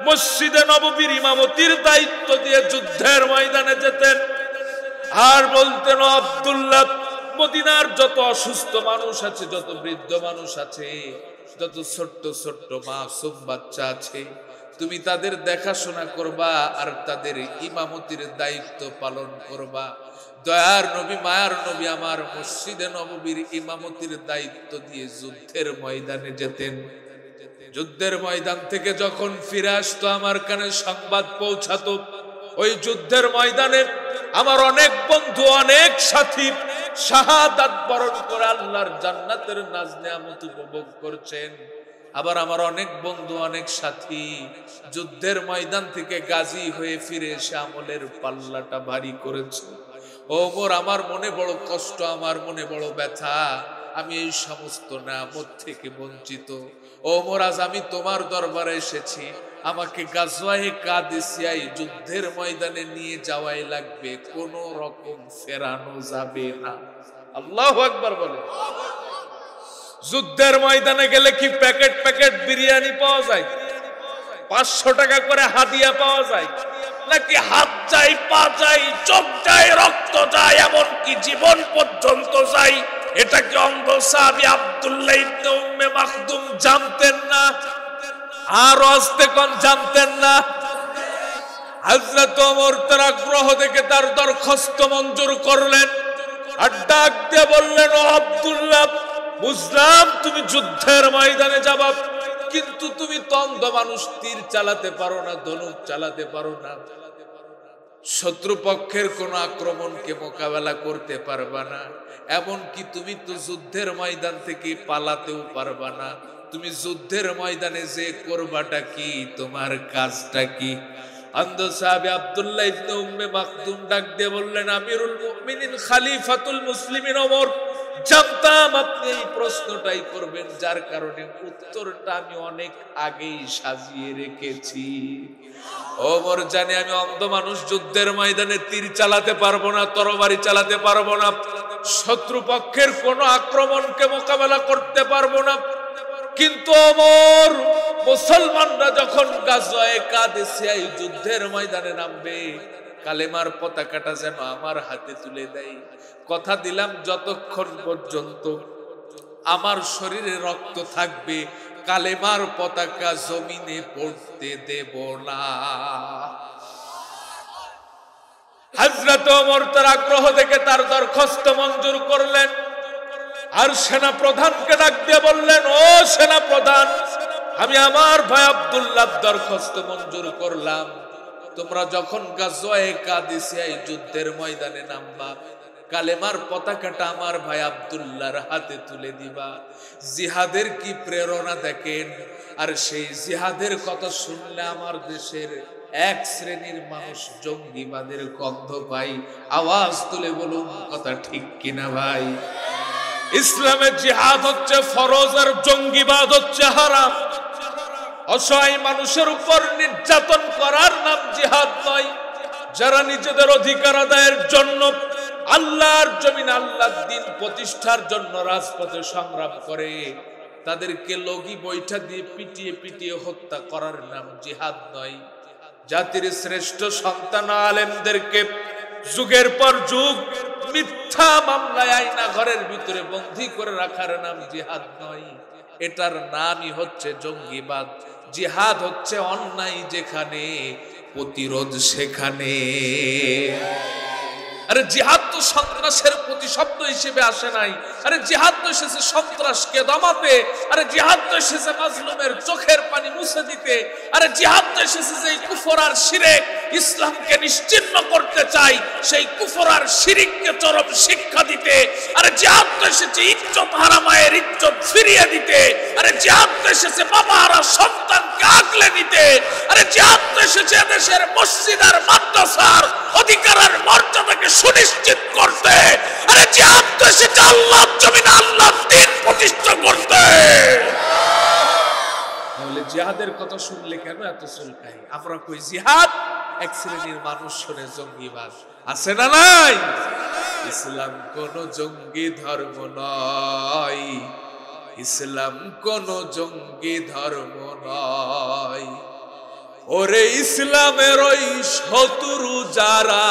মসজিদে নববীর ইমামতির দায়িত্ব দিয়ে যুদ্ধের ময়দানে যেতেন। আর বলতেন, আব্দুল্লাহ, মদিনার যত অসুস্থ মানুষ আছে, যত বৃদ্ধ মানুষ আছে, যত ছোট্ট ছোট্ট মাসুম বাচ্চা আছে, তুমি তাদের দেখাশোনা করবা আর তাদের ইমামতির দায়িত্ব পালন করবা। দয়ার নবী মায়ার নবী আমার মসজিদে নববীর ইমামতির দায়িত্ব দিয়ে যুদ্ধের ময়দানে যেতেন। যুদ্ধের ময়দান থেকে যখন ফিরে আসতো, আমার কানে সংবাদ পৌঁছাতো, ওই যুদ্ধের ময়দানে আমার অনেক বন্ধু, অনেক সাথী শাহাদাত বরণ করে আল্লাহর জান্নাতের নাজ নেয়ামত উপভোগ করছেন। আবার আমার অনেক বন্ধু, অনেক সাথী যুদ্ধের ময়দান থেকে গাজী হয়ে ফিরে এসে আমলের পাল্লাটা ভারী করেছে। ওমর, আমার মনে বড় কষ্ট, আমার মনে বড় ব্যথা, আমি এই সমস্ত নিয়ামত থেকে বঞ্চিত। ওমর, আজ আমি তোমার দরবারে এসেছি, আমাকে গাজওয়ায়ে কাদেসিয়ায় যুদ্ধের ময়দানে নিয়ে যাওয়াই লাগবে, কোন রকম ফেরানো যাবে না। আল্লাহু আকবার বলে। যুদ্ধের ময়দানে গেলে কি প্যাকেট প্যাকেট বিরিয়ানি পাওয়া যায়? 500 টাকা করে হাদিয়া পাওয়া যায়? নাকি হাত চাই, পা চাই, চোখ চাই, রক্ত চাই, এমনকি জীবন পর্যন্ত চাই? এটা কি অন্ধ সাহাবী আব্দুল্লাহ ইবনে উম্মে মাকতুম জানতেন না? আর আস্তে কোন জানতেন না? হযরত ওমর তার আগ্রহ দেখে তার দরখাস্ত মঞ্জুর করলেন আর ডাক দিয়ে বললেন, ও আব্দুল্লাহ, বুঝলাম তুমি যুদ্ধের ময়দানে যাবা, কিন্তু তুমি তো অন্ধ মানুষ, তীর চালাতে পারো না, ধনুক চালাতে পারো না, শত্রুপক্ষের কোন আক্রমণকে মোকাবেলা করতে পারবা না, এমনকি তুমি তো যুদ্ধের ময়দান থেকে পালাতেও পারবা না, তুমি যুদ্ধের ময়দানে যে করবাটা কি, তোমার কাজটা কি? অন্ধ সাহাবী আব্দুল্লাহ ইবনে উম্মে মাকতুম ডাক দিয়ে বললেন, আমিরুল মুমিনিন খলিফাতুল মুসলিমিন ওমর, জানতাম আপনি এই প্রশ্নটাই করবেন, যার কারণে উত্তরটা আমি অনেক আগেই সাজিয়ে রেখেছি। ওমর জানে আমি অন্ধ মানুষ, যুদ্ধের ময়দানে তীর চালাতে পারবো না, তরবারি চালাতে পারবো না, শত্রুপক্ষের কোন আক্রমণকে মোকাবেলা করতে পারবো না, কিন্তু ওমর, মুসলমানরা যখন গাজওয়ায়ে কাদেসিয়ায় যুদ্ধের ময়দানে নামবে, কালেমার পতাকাটা যেন আমার হাতে তুলে দেয়, কথা দিলাম যতক্ষণ পর্যন্ত আমার শরীরে রক্ত থাকবে কালেমার পতাকা জমিনে পড়তে দেব না। হযরত ওমর তার আগ্রহ দেখে তার দরখাস্ত মঞ্জুর করলেন আর সেনা প্রধানকে ডাক দিয়ে বললেন, ও সেনা প্রধান, আমি আমার ভাই আব্দুল্লাহর দরখাস্ত মঞ্জুর করলাম, তোমরা যখন গাজওয়ায়ে কাদেসিয়ায় যুদ্ধের ময়দানে নামবা, কালেমার পতাকাটা আমার ভাই আব্দুল্লাহর হাতে তুলে দিবা। জিহাদের কি প্রেরণা দেখেন! আর সেই জিহাদের কথা শুনলে আমার দেশের এক শ্রেণীর মানুষ জঙ্গিবাদের গন্ধ পাই। আওয়াজ তুলে বলুন, কথা ঠিক কিনা ভাই? ইসলামে জিহাদ হচ্ছে ফরজ আর জঙ্গিবাদ হচ্ছে হারাম। অসহায় মানুষের উপর নির্যাতন করার নাম জিহাদ নয়। যারা নিজেদের অধিকার আদায়ের জন্য আল্লাহর জমিন, আল্লাহর দ্বীন প্রতিষ্ঠার জন্য রাজপথে সংগ্রাম করে, তাদেরকে লগি বৈঠা দিয়ে পিটিয়ে পিটিয়ে হত্যা করার নাম জিহাদ নয়। জাতির শ্রেষ্ঠ সন্তান আলেমদেরকে যুগের পর যুগ মিথ্যা মামলায় আয়না ঘরের ভিতরে বন্দী করে রাখার নাম জিহাদ নয়, এটার নামই হচ্ছে জঙ্গিবাদ। জিহাদ হচ্ছে অন্যায় যেখানে, প্রতিরোধ সেখানে। আরে জিহাদ তো সন্ত্রাসের প্রতিশব্দ হিসেবে আসে নাই। আরে জিহাদ তো এসেছে সন্ত্রাসকে দমাতে। আরে জিহাদ তো এসেছে মাজলুমের চোখের পানি মুছে দিতে। আরে জিহাদ তো এসেছে যে কুফর আর শিরক ইসলামকে নিশ্চিহ্ন করতে চাই, সেই কুফর আর শিরককে চরম শিক্ষা দিতে। আরে জিহাদ তো এসেছে ইজ্জত হারা মায়ের ইজ্জত ফিরিয়ে দিতে। আরে জিহাদ তো এসেছে বাবা হারা সন্তানকে আগলে নিতে। আরে জিহাদ তো এসেছে দেশের মসজিদ আর মাদ্রাসার অধিকার আর মর্যাদাকে সুনিশ্চিত করতে। আরে জিহাদ তো এসেছে আল্লাহর জমিনে আল্লাহর দ্বীন প্রতিষ্ঠা করতে। তাহলে জিহাদের কথা শুনলে কেন এত চুলকাই? আমরা কই জিহাদ, এক শ্রেণীর মানুষ শুনে জঙ্গিবাদ। আছে না নাই? ইসলাম কোন জঙ্গি ধর্ম নয়, ইসলাম কোন জঙ্গি ধর্ম নয়। ওরে ইসলামের ওই শত্রু যারা,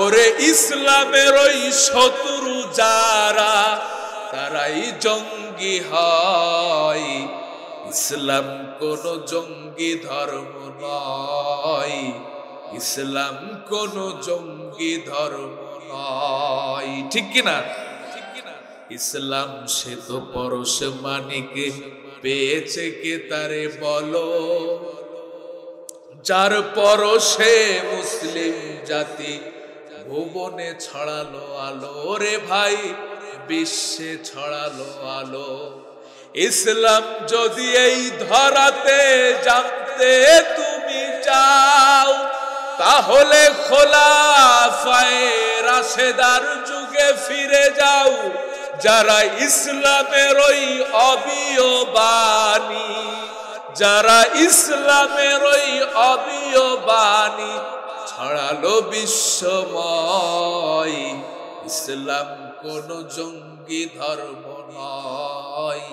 ওরে ইসলামের ওই শত্রু যারা, তারাই জঙ্গি হয়। ইসলাম কোন জঙ্গি ধর্ম নয়, ইসলাম কোন জঙ্গি ধর্ম নয়। ঠিক কিনা? ইসলাম সে তো পরশ মানিকে পেয়েছে কে তারে বলো, যার পরশে মুসলিম জাতি ভুবনে ছড়ালো আলো। রে ভাই, বিশ্বে ছড়ালো আলো। ইসলাম যদি এই ধরাতে জানতে তুমি চাও, তাহলে খোলাফায়ে রাশেদার যুগে ফিরে যাও। যারা ইসলামের ওই অবিয়বাণী, যারা ইসলামের ওই অবিয়বাণী ছড়ালো বিশ্বময়। ইসলাম কোন জঙ্গি ধর্ম নয়,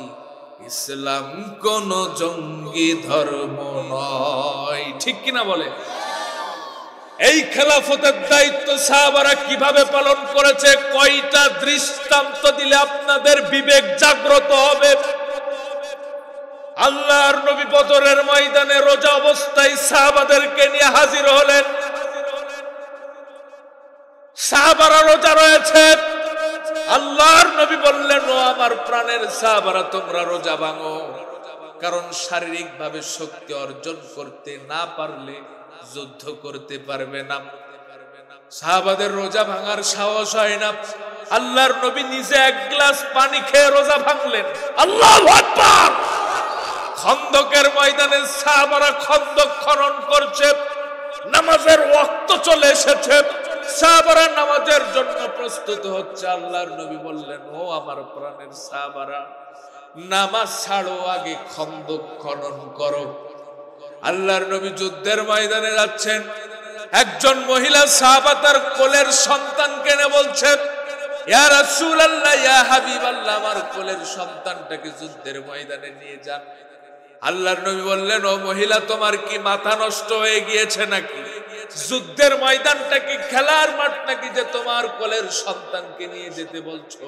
ইসলাম কোন জঙ্গি ধর্ম নয়। ঠিক কিনা বলে? এই খেলাফতের দায়িত্ব সাহাবারা কিভাবে পালন করেছে, কয়টা দৃষ্টান্ত দিলে আপনাদের বিবেক জাগ্রত হবে। আল্লাহর নবী বদরের ময়দানে রোজা অবস্থায় সাহাবাদেরকে নিয়ে হাজির হলেন। সাহাবারা রোজা রয়েছে। আল্লাহর নবী বললেন, ও আমার প্রাণের সাহাবারা, তোমরা রোজা ভাঙো, কারণ শারীরিকভাবে শক্তি অর্জন করতে না পারলে যুদ্ধ করতে পারবে না। সাহাবাদের রোজা ভাঙার সাহস হয় না। আল্লাহর নবী নিজে এক গ্লাস পানি খেয়ে রোজা ভাঙলেন। আল্লাহু আকবার। খন্দকের ময়দানে সাহাবারা খন্দক খনন করছে, নামাজের ওয়াক্ত চলে এসেছে, সাহাবারা নামাজের জন্য প্রস্তুত হচ্ছে। আল্লাহর নবী বললেন, ও আমার প্রাণের সাহাবারা, নামাজ ছাড়ো, আগে খন্দক খনন করো। আল্লাহর নবী যুদ্ধের ময়দানে যাচ্ছেন। একজন মহিলা সাহাবা তার কোলের সন্তানকে নিয়ে বলছেন, ইয়া রাসূলুল্লাহ, ইয়া হাবিবাল্লাহ, আমার কোলের সন্তানটাকে যুদ্ধের ময়দানে নিয়ে যান। আল্লাহর নবী বললেন, ও মহিলা, তোমার কি মাথা নষ্ট হয়ে গিয়েছে নাকি? যুদ্ধের ময়দানটা কি খেলার মাঠ নাকি যে তোমার কোলের সন্তানকে নিয়ে যেতে বলছো?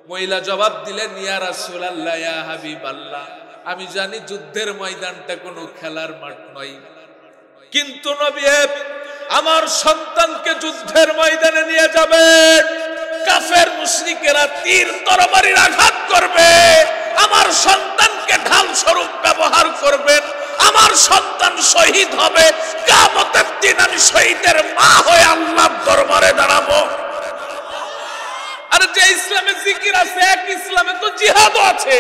মহিলা জবাব দিলেন, ইয়া রাসূলুল্লাহ, ইয়া হাবিবাল্লাহ, আমি জানি যুদ্ধের ময়দানটা কোনো খেলার মাঠ নয়, কিন্তু নবী, আমার সন্তানকে যুদ্ধের ময়দানে নিয়ে যাবেন, কাফের মুশরিকেরা তীর তরবারির আঘাত করবে, আমার সন্তানকে ঢাল স্বরূপ ব্যবহার করবেন, আমার সন্তান শহীদ হবে, কিয়ামতের দিন আমি শহীদের মা হয়ে আল্লাহর দরবারে দাঁড়াবো। আর যে ইসলামে জিকির আছে, এক ইসলামে তো জিহাদও আছে।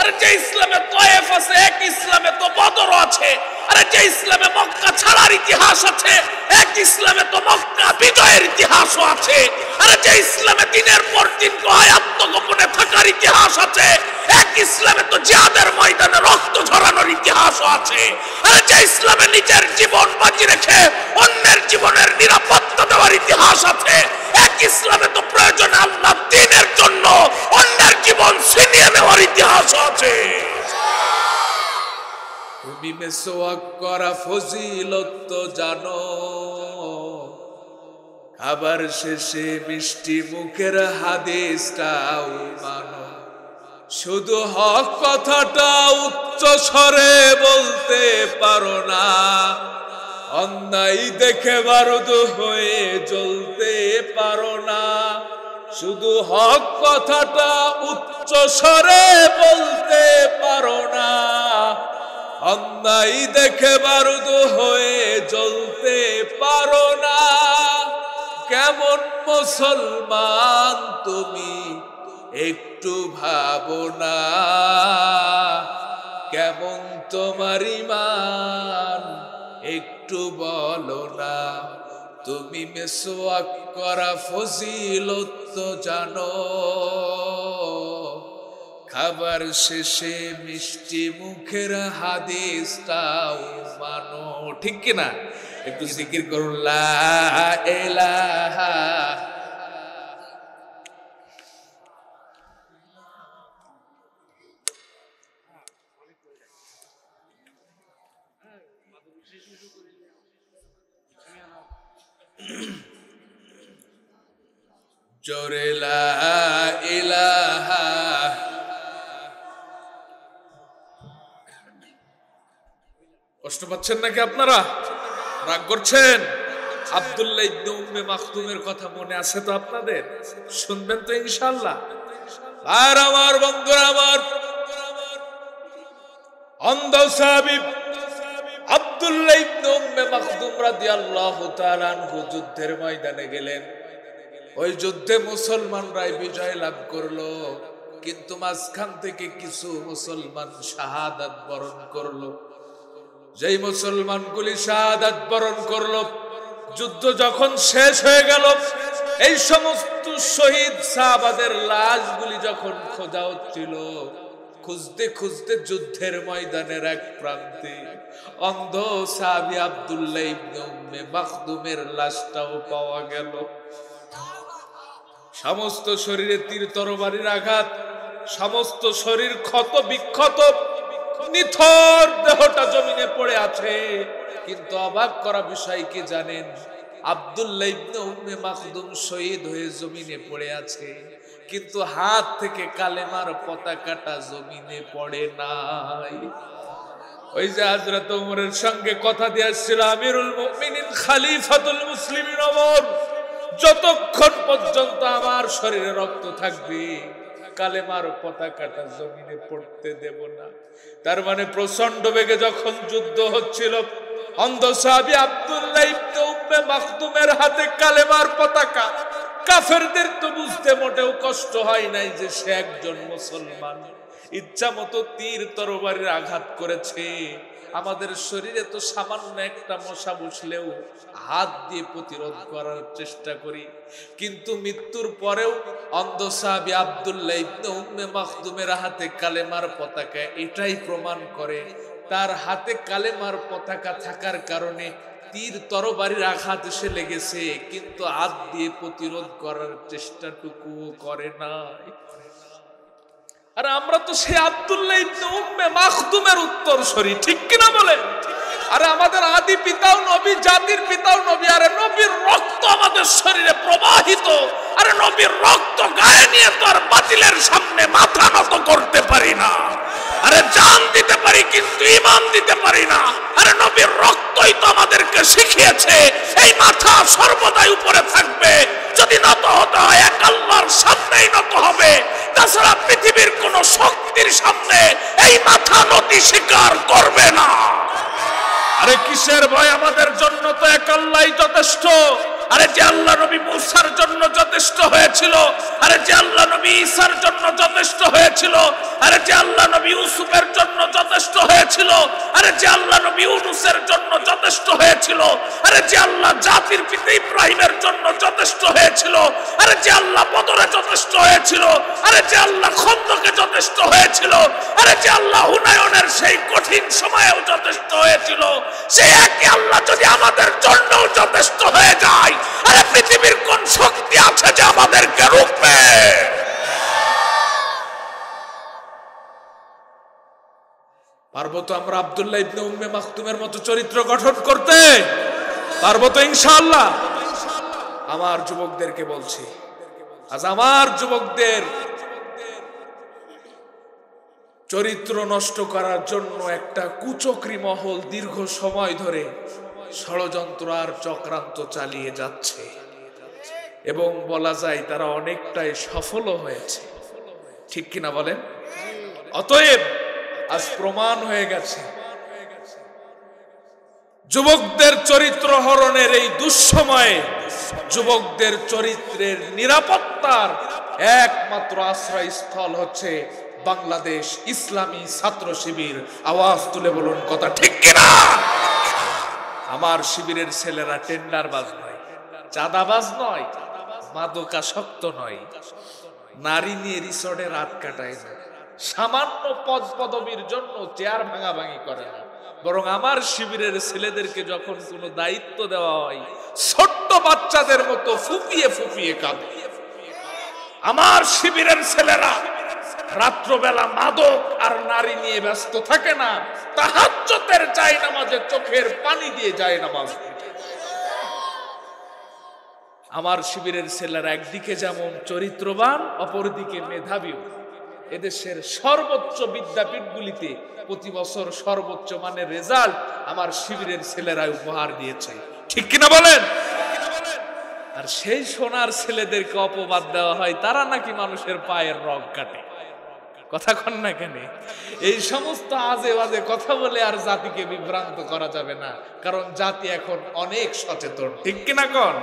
আর যে ইসলামে তয়েফ আছে, এক ইসলামে তো বদর আছে। আর যে ইসলামে মক্কা ছাড়ার ইতিহাস আছে, এক ইসলামে তো মক্কা বিজয়ের ইতিহাসও আছে। আর যে ইসলামে দিনের পর দিন গহায় আত্মগোপনে থাকার ইতিহাস আছে, এক ইসলামে তো জিহাদের ময়দানে রক্ত ঝরানোর ইতিহাসও আছে। আর যে ইসলামে নিজের জীবন বাজি রেখে অন্যের জীবনের নিরাপত্তা দেওয়ার ইতিহাস আছে, এক ইসলামে তো প্রয়োজনে আল্লাহ দ্বীনের জন্য অন্যের জীবন ছিনিয়ে নেওয়ার ইতিহাসও আছে। তুমি মেসওয়াক করা ফজিলত তো জানো, খাবার শেষে মিষ্টি মুখের হাদিসটাও মানো, শুধু হক কথাটা উচ্চ স্বরে বলতে পারো না, অন্যায় দেখে বারুদ হয়ে জ্বলতে পারো না, শুধু হক কথাটা উচ্চ স্বরে বলতে পারো না, অন্যায় দেখে বারুদ হয়ে জ্বলতে পারো না। কেমন মুসলমান তুমি একটু ভাবো না, কেমন তোমার ঈমান একটু বলো না। তুমি মেসওয়াক করা ফজিলত তো জানো, খাবার শেষে মিষ্টি মুখের হাদিসটাও মানো। ঠিক কিনা? একটু জিকির করুন, লা ইলাহা। জোরে লা ইলাহা। কষ্ট পাচ্ছেন নাকি আপনারা? রাগ করছেন? আব্দুল্লাহ ইবনে উম্মে মাকতুমের কথা মনে আছে তো আপনাদের? শুনবেন তো ইনশাআল্লাহ। আর আমার বন্ধুরা, আমার অন্ধ সাহাবী আব্দুল্লাহ ইবনে উম্মে মাকতুম রাদিয়াল্লাহু তাআলা আনহু যুদ্ধের ময়দানে গেলেন। ওই যুদ্ধে মুসলমানরাই বিজয় লাভ করলো, কিন্তু মাঝখান থেকে কিছু মুসলমান শাহাদাত বরণ করলো। যেই মুসলমানগুলি শাহাদাত বরণ করলো, যুদ্ধ যখন শেষ হয়ে গেল, এই সমস্ত শহীদ সাহাবাদের লাশগুলি যখন খোঁজা হচ্ছিল, খুঁজতে খুঁজতে যুদ্ধের ময়দানের এক প্রান্তে অন্ধ সাহাবী আব্দুল্লাহ ইবনে উম্মে মাকতুমের লাশটাও পাওয়া গেল। সমস্ত শরীরে তীর তরবারির আঘাত, সমস্ত শরীর ক্ষত বিক্ষত, নিথর দেহটা জমিনে পড়ে আছে। কিন্তু অবাক করা বিষয় কি জানেন? আব্দুল্লাহ ইবনে উম্মে মাকদুম শহীদ হয়ে জমিনে পড়ে আছে, কিন্তু হাত থেকে কালেমার পতাকাটা জমিনে পড়ে নাই। ওই যে হযরত ওমরের সঙ্গে কথা দিয়েছিল আমিরুল মুমিনিন খলিফাতুল মুসলিমিন ওমর, যতক্ষণ পর্যন্ত আমার শরীরে রক্ত থাকবে কালেমার পতাকাটা জমিনে পড়তে দেব না। তার মানে প্রচন্ড বেগে যখন যুদ্ধ হচ্ছিল, অন্ধ সাহাবী আব্দুল্লাহ ইবনে উম্মে মাকদুমের হাতে কালেমার পতাকা, কাফেরদের তো বুঝতে মোটেও কষ্ট হয় নাই যে সে একজন মুসলমান। ইচ্ছা মতো তীর তরবারির আঘাত করেছে। আমাদের শরীরে তো সামান্য একটা মশা বসলেও হাত দিয়ে প্রতিরোধ করার চেষ্টা করি, কিন্তু মৃত্যুর পরেও অন্ধ সাহাবী আব্দুল্লাহ ইবনে উম্মে মাকদুমের হাতে কালেমার পতাকা এটাই প্রমাণ করে তার হাতে কালেমার পতাকা থাকার কারণে তীর তরবারির আঘাত এসে লেগেছে, কিন্তু হাত দিয়ে প্রতিরোধ করার চেষ্টাটুকু করে নাই। আর আমরা তো সে আব্দুল্লাহ ইবনে উম্মে মাকদুমের উত্তরসূরি, ঠিক কিনা বলেন? আরে আমাদের আদি পিতাও নবী, জাতির পিতাও নবী। আরে নবীর রক্ত আমাদের শরীরে প্রবাহিত। আরে নবীর রক্ত গায়ে নিয়ে তো আর বাতিলের সামনে মাথা নত করতে পারি না। আরে জান দিতে পারি কিন্তু ঈমান দিতে পারি না। আরে নবীর রক্তই তো আমাদেরকে শিখিয়েছে এই মাথা সর্বদাই উপরে থাকবে। যদি নত হতে হয় এক আল্লাহর সামনেই নত হবে, তাছাড়া পৃথিবীর কোন শক্তির সামনে এই মাথা নতি স্বীকার করবে না। আরে কিসের ভয়? আমাদের জন্য তো এক আল্লাহই যথেষ্ট। আরে যে আল্লাহ নবী মুসার জন্য যথেষ্ট হয়েছিল, আরে যে আল্লাহ নবী ঈসার জন্য যথেষ্ট হয়েছিল, আরে যে আল্লাহ নবী ইউসুফের জন্য যথেষ্ট হয়েছিল, আরে যে আল্লাহ নবী ইউনূসের জন্য যথেষ্ট হয়েছিল, আরে যে আল্লাহ জাতির পিতা ইব্রাহিমের জন্য যথেষ্ট হয়েছিল, আরে যে আল্লাহ বদরে যথেষ্ট হয়েছিল, আরে যে আল্লাহ খন্দকে যথেষ্ট হয়েছিল, আরে যে আল্লাহ হুনায়নের সেই কঠিন সময়েও যথেষ্ট হয়েছিল, সেই একই আল্লাহ যদি আমাদের জন্যও যথেষ্ট হয়ে যায়, আরে পৃথিবীর কোন শক্তি আছে যে আমাদেরকে রুখবে? পারবো তো আমরা আব্দুল্লাহ ইবনে উম্মে মাকদুমের মতো চরিত্র গঠন করতে? পারবো তো ইনশাআল্লাহ। আমার যুবকদেরকে বলছি, আজ আমার যুবকদের চরিত্র নষ্ট করার জন্য একটা কুচক্রী মহল দীর্ঘ সময় ধরে ষড়যন্ত্র আর চক্রান্ত চালিয়ে যাচ্ছে, এবং বলা যায় তারা অনেকটাই সফল হয়েছে, ঠিক কিনা বলেন? অতএব আজ প্রমাণ হয়ে গেছে যুবকদের চরিত্র হরণের এই দুঃসময়ে যুবকদের চরিত্রের নিরাপত্তার একমাত্র আশ্রয়স্থল হচ্ছে বাংলাদেশ ইসলামী ছাত্র শিবির। আওয়াজ তুলে বলুন কথা ঠিক কিনা? আমার শিবিরের ছেলেরা টেন্ডারবাজ নয়, চাঁদাবাজ নয়, মাদকাসক্ত নয়, নারী নিয়ে রিসর্টে রাত কাটায় না, সামান্য পদ পদবীর জন্য চেয়ার ভাঙাভাঙি করে না। বরং আমার শিবিরের ছেলেদেরকে যখন কোনো দায়িত্ব দেওয়া হয় ছোট্ট বাচ্চাদের মতো ফুপিয়ে ফুপিয়ে কাঁদে। আমার শিবিরের ছেলেরা রাত্রবেলা মাদক আর নারী নিয়ে ব্যস্ত থাকে না, তাহাজ্জুদের জায়নামাজে চোখের পানি দিয়ে জায়নামাজ। আমার শিবিরের ছেলেরা একদিকে যেমন চরিত্রবান, অপরদিকে মেধাবীও। এদেশের সর্বোচ্চ বিদ্যাপীঠগুলিতে প্রতি বছর সর্বোচ্চ মানের রেজাল্ট আমার শিবিরের ছেলেরা উপহার দিয়েছে, ঠিক কিনা বলেন? আর সেই সোনার ছেলেদেরকে অপবাদ দেওয়া হয় তারা নাকি মানুষের পায়ের রগ কাটে। কথা কন না কেন? এই সমস্ত আজে বাজে কথা বলে আর জাতিকে বিভ্রান্ত করা যাবে না, কারণ জাতি এখন অনেক সচেতন, ঠিক কিনা কন?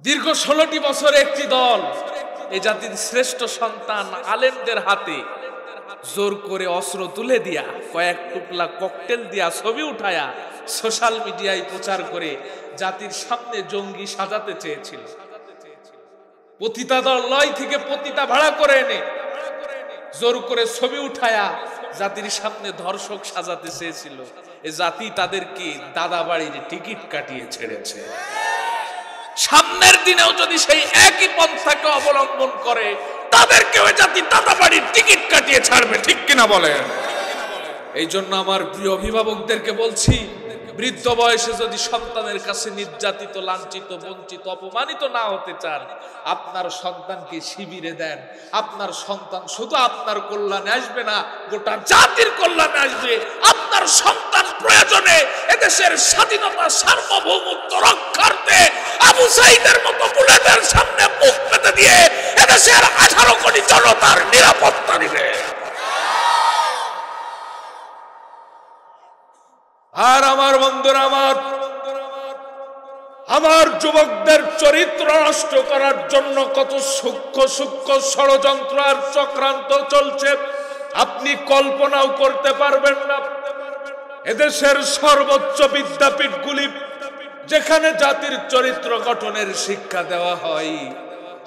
দীর্ঘ 16টি বছর একটি দল এই জাতির শ্রেষ্ঠ সন্তান আলেমদের হাতে জোর করে অস্ত্র তুলে দিয়া, কয়েক টুকলা ককটেল দিয়া ছবি উঠায়া সোশ্যাল মিডিয়ায় প্রচার করে জাতির সামনে জঙ্গি সাজাতে চেয়েছিল। পতিতালয় থেকে পতিতা ভাড়া করে এনে জোর করে ছবি উঠায়া জাতির সামনে ধর্ষক সাজাতে চেয়েছিল। এ জাতি তাদেরকে দাদা বাড়ির টিকিট কাটিয়ে ছেড়েছে। সামনের দিনেও যদি সেই একই পন্থাকে অবলম্বন করে তাদেরকে ওই জাতি দাদা বাড়ির টিকিট কাটিয়ে ছাড়বে, ঠিক কিনা বলেন? এই জন্য আমার প্রিয় অভিভাবকদেরকে বলছি, বৃদ্ধ বয়সে যদি সন্তানের কাছে নির্যাতিত, লাঞ্ছিত, বঞ্চিত, অপমানিত না হতে চান, আপনার সন্তানকে শিবিরে দেন। আপনার সন্তান শুধু আপনার কল্যাণে আসবে না, গোটা জাতির কল্যাণে আসবে। আপনার সন্তান প্রয়োজনে এদেশের স্বাধীনতা, সার্বভৌমত্ব রক্ষার্থে আবু সাইদের মতো বুলেটের সামনে মুখ পেতে দিয়ে এদেশের 18 কোটি জনতার নিরাপত্তা দিবে। আর আমার বন্ধুরা, আমার যুবকদের চরিত্র নষ্ট করার জন্য কত সূক্ষ্ম সূক্ষ্ম ষড়যন্ত্র আর চক্রান্ত চলছে, আপনি কল্পনাও করতে পারবেন না। এদেশের সর্বোচ্চ বিদ্যাপীঠগুলি, যেখানে জাতির চরিত্র গঠনের শিক্ষা দেওয়া হয়,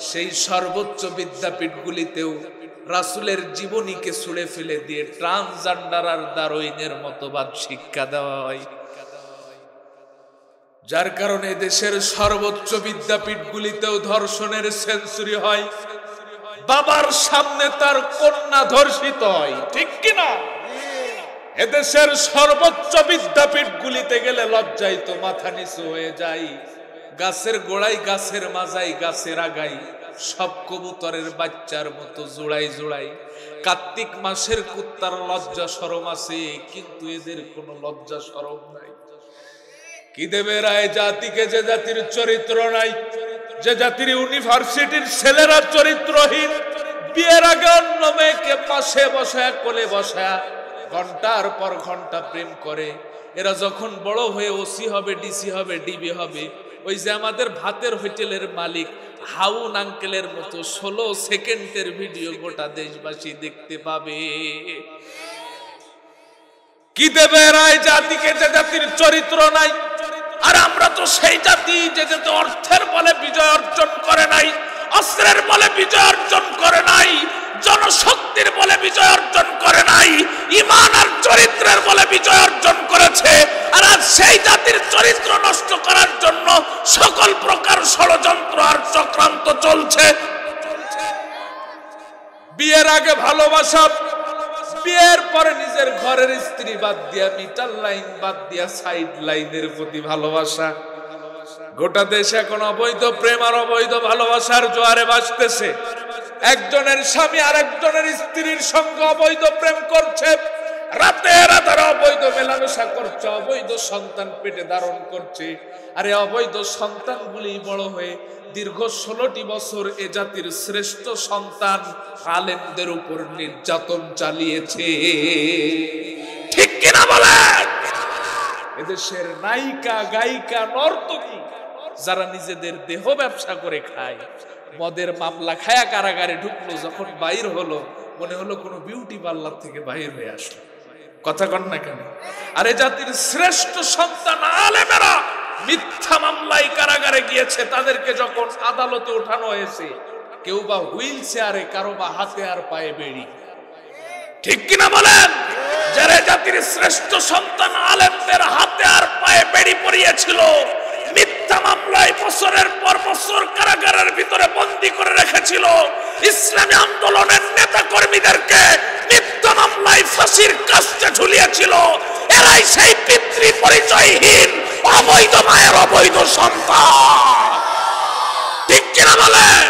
সেই সর্বোচ্চ বিদ্যাপীঠগুলিতেও রাসূলের জীবনীকে ছুঁড়ে ফেলে দিয়ে ট্রান্সজেন্ডার আর দারোইনের মতবাদ শিক্ষা দেওয়া হয়। যার কারণে দেশের সর্বোচ্চ বিদ্যাপীঠগুলিতেও ধর্ষণের সেঞ্চুরি হয়, বাবার সামনে তার কন্যা ধর্ষিত হয়, ঠিক কিনা? এদেশের সর্বোচ্চ বিদ্যাপীঠগুলিতে গেলে লজ্জায় তো মাথা নিচু হয়ে যায়। গাছের গোড়ায়, গাছের মাজায়, গাছের আগায় সব কবুতরের বাচ্চার মতো জোড়াই জোড়াই। কার্তিক মাসের কুত্তার লজ্জা শরম আছে, কিন্তু এদের কোনো লজ্জা শরম নাই। কি দেবে রায় জাতিকে? যে জাতির চরিত্র নাই, যে জাতির ইউনিভার্সিটির ছেলেরা চরিত্রহীন, বিয়ের আগে অন্য মেয়েকে পাশে বসায়, কোলে বসায় ঘন্টার পর ঘন্টা প্রেম করে। এরা যখন বড় হয়ে ওসি হবে, ডিসি হবে, ডিবি হবে, ওই যে আমাদের ভাতের হোটেলের মালিক হাউন আঙ্কেলের মতো 16 সেকেন্ডের ভিডিও গোটা দেশবাসী দেখতে পাবে। কি দেবে রায় জাতিকে? যে জাতির চরিত্র নাই। আর আমরা তো সেই জাতি যে অর্থের বলে বিজয় অর্জন করে নাই, অস্ত্রের বলে বিজয় অর্জন করে নাই, জনশক্তির বলে বিজয় অর্জন করে নাই, ঈমান আর চরিত্রের বলে বিজয় অর্জন করেছে। আর আজ সেই জাতির চরিত্র নষ্ট করার জন্য সকল প্রকার ষড়যন্ত্র আর চক্রান্ত চলছে। বিয়ের আগে ভালোবাসা, বিয়ের পরে নিজের ঘরের স্ত্রী বাদ দিয়া, মিটার লাইন বাদ দিয়া সাইড লাইনের প্রতি ভালোবাসা। গোটা দেশে এখন অবৈধ প্রেম আর অবৈধ ভালোবাসার জোয়ারে ভাসতেছে। একজনের স্বামী আর একজনের স্ত্রীর সঙ্গে অবৈধ প্রেম করছে, রাতে রাতে অবৈধ মেলামেশা করছে, অবৈধ সন্তান পেটে ধারণ করছে। আর এই অবৈধ সন্তানগুলি বড় হয়ে দীর্ঘ 16টি বছর এ জাতির শ্রেষ্ঠ সন্তান আলেমদের উপর নির্যাতন চালিয়েছে, ঠিক কিনা বলেন? এদেশের নায়িকা, গায়িকা, নর্তকী যারা নিজেদের দেহ ব্যবসা করে খায়, মদের মামলা খায়া কারাগারে ঢুকলো, যখন বাইর হলো মনে হলো কোনো বিউটি পার্লার থেকে বাইর হয়ে আসলো। কথা কন না কেন? আর এ জাতির শ্রেষ্ঠ সন্তান আলেমেরা মিথ্যা মামলায় কারাগারে গিয়েছে। তাদেরকে যখন আদালতে ওঠানো হয়েছে, কেউ বা হুইল চেয়ারে, কারো বা হাতে আর পায়ে বেড়ি, ঠিক কিনা বলেন? যারা জাতির শ্রেষ্ঠ সন্তান আলেমদের হাতে আর পায়ে বেড়ি পরিয়েছিল, মিথ্যা মামলায় বছরের পর বছর কারাগারের ভিতরে বন্দী করে রেখেছিল, ইসলামী আন্দোলনের নেতা কর্মীদেরকে মিথ্যা মামলায় ফাঁসির কাস্টে ঝুলিয়েছিল, এরাই সেই পিতৃ পরিচয়হীন অবৈধ মায়ের অবৈধ সন্তান, ঠিক কিনা বলেন?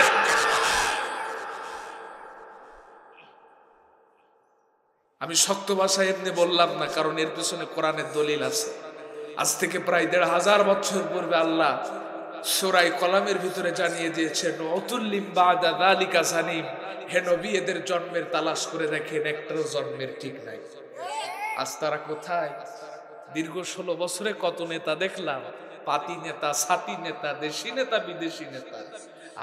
আমি শক্ত ভাষায় এমনি বললাম না, কারণ এর পিছনে কোরআনের দলিল আছে। আজ থেকে প্রায় 1500 বছর পূর্বে আল্লাহ সূরা কলামের ভিতরে জানিয়ে দিয়েছেন, অতুল্লিম বাদা যালিকা জানিম, হে নবী এদের জন্মের তালাশ করে দেখেন, একটারও জন্মের ঠিক নাই। আজ তারা কোথায়? দীর্ঘ 16 বছরে কত নেতা দেখলাম, পাতি নেতা, ছাতি নেতা, দেশি নেতা, বিদেশি নেতা,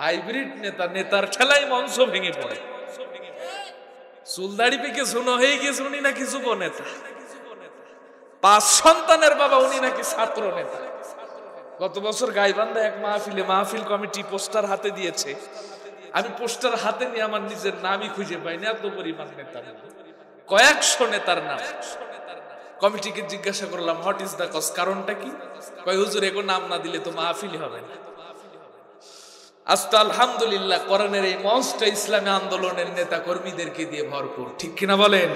হাইব্রিড নেতা, নেতার ঠেলাই মঞ্চ ভেঙে পড়ে। চুলদাড়ি পেকে শুনো হয়ে গিয়েছে উনি নাকি যুব নেতা, 5 সন্তানের বাবা, উনি নাকি ছাত্র নেতা। গত বছর গাইবান্ধা এক মাহফিল কমিটি পোস্টার হাতে দিয়েছে। আমি পোস্টার হাতে নিয়ে আমার নিজের নামই খুঁজে পাইনি, এত পরিমাণ নেতার নাম, কয়েকশো নেতার নাম। কমিটিকে জিজ্ঞাসা করলাম, হোয়াট ইজ দ্য কজ, কারণটা কি? কয় হুজুর এগো নাম না দিলে তো মাহফিলই হবে না। আজ তো আলহামদুলিল্লাহ কোরআনের এই মঞ্চটা ইসলামী আন্দোলনের নেতা কর্মীদেরকে দিয়ে ভরপুর, ঠিক কিনা বলেন?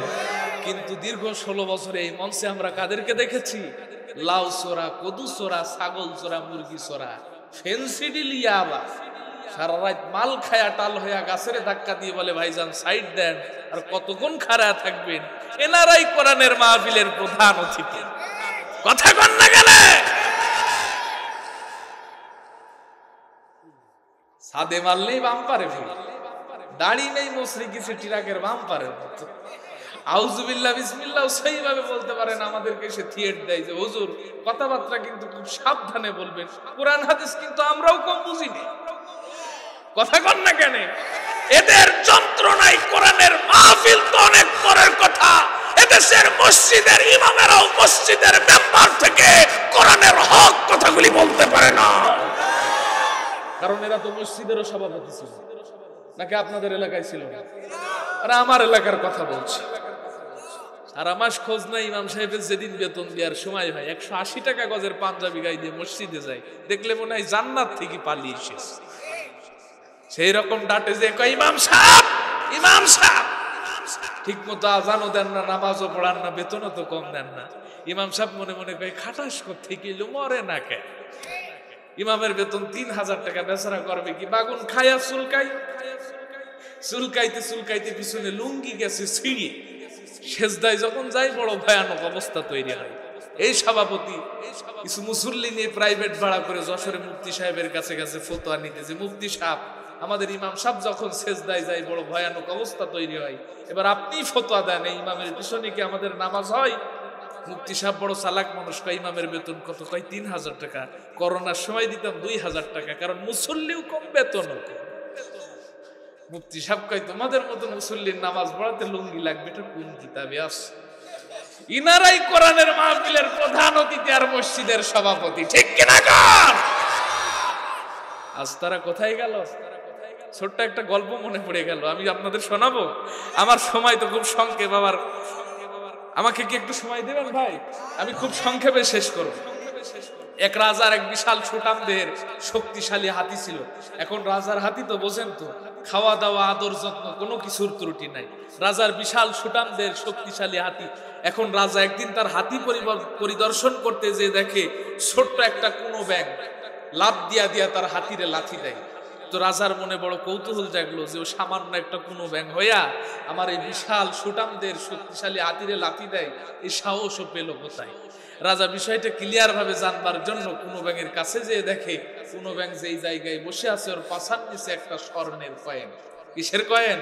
কিন্তু দীর্ঘ 16 বছরে এই মঞ্চে আমরা কাদেরকে দেখেছি? লাউ চোরা, কদু চোরা, ছাগল চোরা, মুরগি চোরা, ফেন্সিডি লিয়া আবার সারা রাত মাল খায়া টাল হইয়া গাছের ধাক্কা দিয়ে বলে ভাইজান সাইড দেন, আর কতক্ষণ খাড়া থাকবেন? এনারাই কোরআনের মাহফিলের প্রধান অতিথি। কথা কন না গেলে সাদে মারলেই বাম্পারে ফেল, দাড়ি নেই মসরি কিছু টিরাকের বাম্পারের মতো। আউযুবিল্লাহ বিসমিল্লাহ সেইভাবে বলতে পারেন, আমাদেরকে সে থিয়েট দেয় যে হুজুর কথাবার্তা কিন্তু খুব সাবধানে বলবেন, কোরআন হাদিস কিন্তু আমরাও কম বুঝি না। কথা কন না কেন? এদের যন্ত্রণায় কোরআনের মাহফিল তো অনেক পরের কথা, এদেশের মসজিদের ইমামেরাও মসজিদের মেম্বার থেকে কোরআনের হক কথাগুলি বলতে পারে না, কারণ এরা তো মসজিদেরও সভাপতি ছিল। নাকি আপনাদের এলাকায় ছিল না? আর আমার এলাকার কথা বলছি, সারা মাস খোঁজ নাই ইমাম সাহেবের যেদিন বেতন দেওয়ার সময় হয় 180 টাকা গজের পাঞ্জাবি গায়ে দিয়ে মসজিদে যায়, দেখলে মনে হয় জান্নাত থেকে পালিয়ে এসেছে। সেই রকম ডাটে যে কয় ইমাম সাহেব, ইমাম সাহেব, ঠিক মতো আজানও দেন না, নামাজও পড়ান না, বেতনও তো কম দেন না। ইমাম সাহেব মনে মনে কয় খাটাস কোত্থেকে এলো, মরে না কে? ইমামের বেতন 3000 টাকা, বেচারা করবে কি? বাগুন খায়া চুলকাই, চুলকাইতে চুলকাইতে পিছনে লুঙ্গি গেছে ছিঁড়িয়ে, সেজদায় যখন যাই বড় ভয়ানক অবস্থা তৈরি হয়। এই সভাপতি কিছু মুসল্লি নিয়ে প্রাইভেট ভাড়া করে যশোরে মুফতি সাহেবের কাছে কাছে ফতোয়া নিতে, যে মুফতি সাহেব আমাদের ইমাম সাহেব যখন সেজদায় যায় বড় ভয়ানক অবস্থা তৈরি হয়, এবার আপনি ফতোয়া দেন, এই ইমামের পিছনে কি আমাদের নামাজ হয়? মুফতি সাহেব বড় চালাক মানুষ, কয় ইমামের বেতন কত? কয় 3000 টাকা। করোনার সময় দিতাম 2000 টাকা, কারণ মুসল্লিও কম বেতনও কম। মুফতি সাহেব কয় তোমাদের মতো মুসল্লির নামাজ পড়াতে লুঙ্গি লাগবে, এটা কোন কিতাবে আছে? ইনারাই কোরআনের মাহফিলের প্রধান অতিথি আর মসজিদের সভাপতি, ঠিক কিনা কর? আজ তারা কোথায় গেল? ছোট্ট একটা গল্প মনে পড়ে গেল, আমি আপনাদের শোনাবো। আমার সময় তো খুব সংক্ষেপ, আবার আমাকে কি একটু সময় দেবেন ভাই? আমি খুব সংক্ষেপে শেষ করব। এক রাজার এক বিশাল সুঠামদের শক্তিশালী হাতি ছিল। এখন রাজার হাতি তো বোঝেন তো, খাওয়া দাওয়া আদর যত্ন কোনো কিছুর ত্রুটি নাই। রাজার বিশাল সুঠামদের শক্তিশালী হাতি। এখন রাজা একদিন তার হাতি পরিদর্শন করতে যে দেখে ছোট্ট একটা কোনো ব্যাগ লাফ দিয়া দিয়া তার হাতিরে লাথি দেয়। তো রাজার মনে বড় কৌতূহল জাগলো যে ও সামান্য একটা কোনো ব্যাং হইয়া আমার এই বিশাল সুঠামদের শক্তিশালী হাতিরে লাথি দেয়, এই সাহসও পেল কোথায়? রাজা বিষয়টা ক্লিয়ার ভাবে জানবার জন্য কোনো ব্যাঙের কাছে যেয়ে দেখে কোনো ব্যাং যেই জায়গায় বসে আছে ওর পাছার নিচে একটা স্বর্ণের কয়েন। কিসের কয়েন?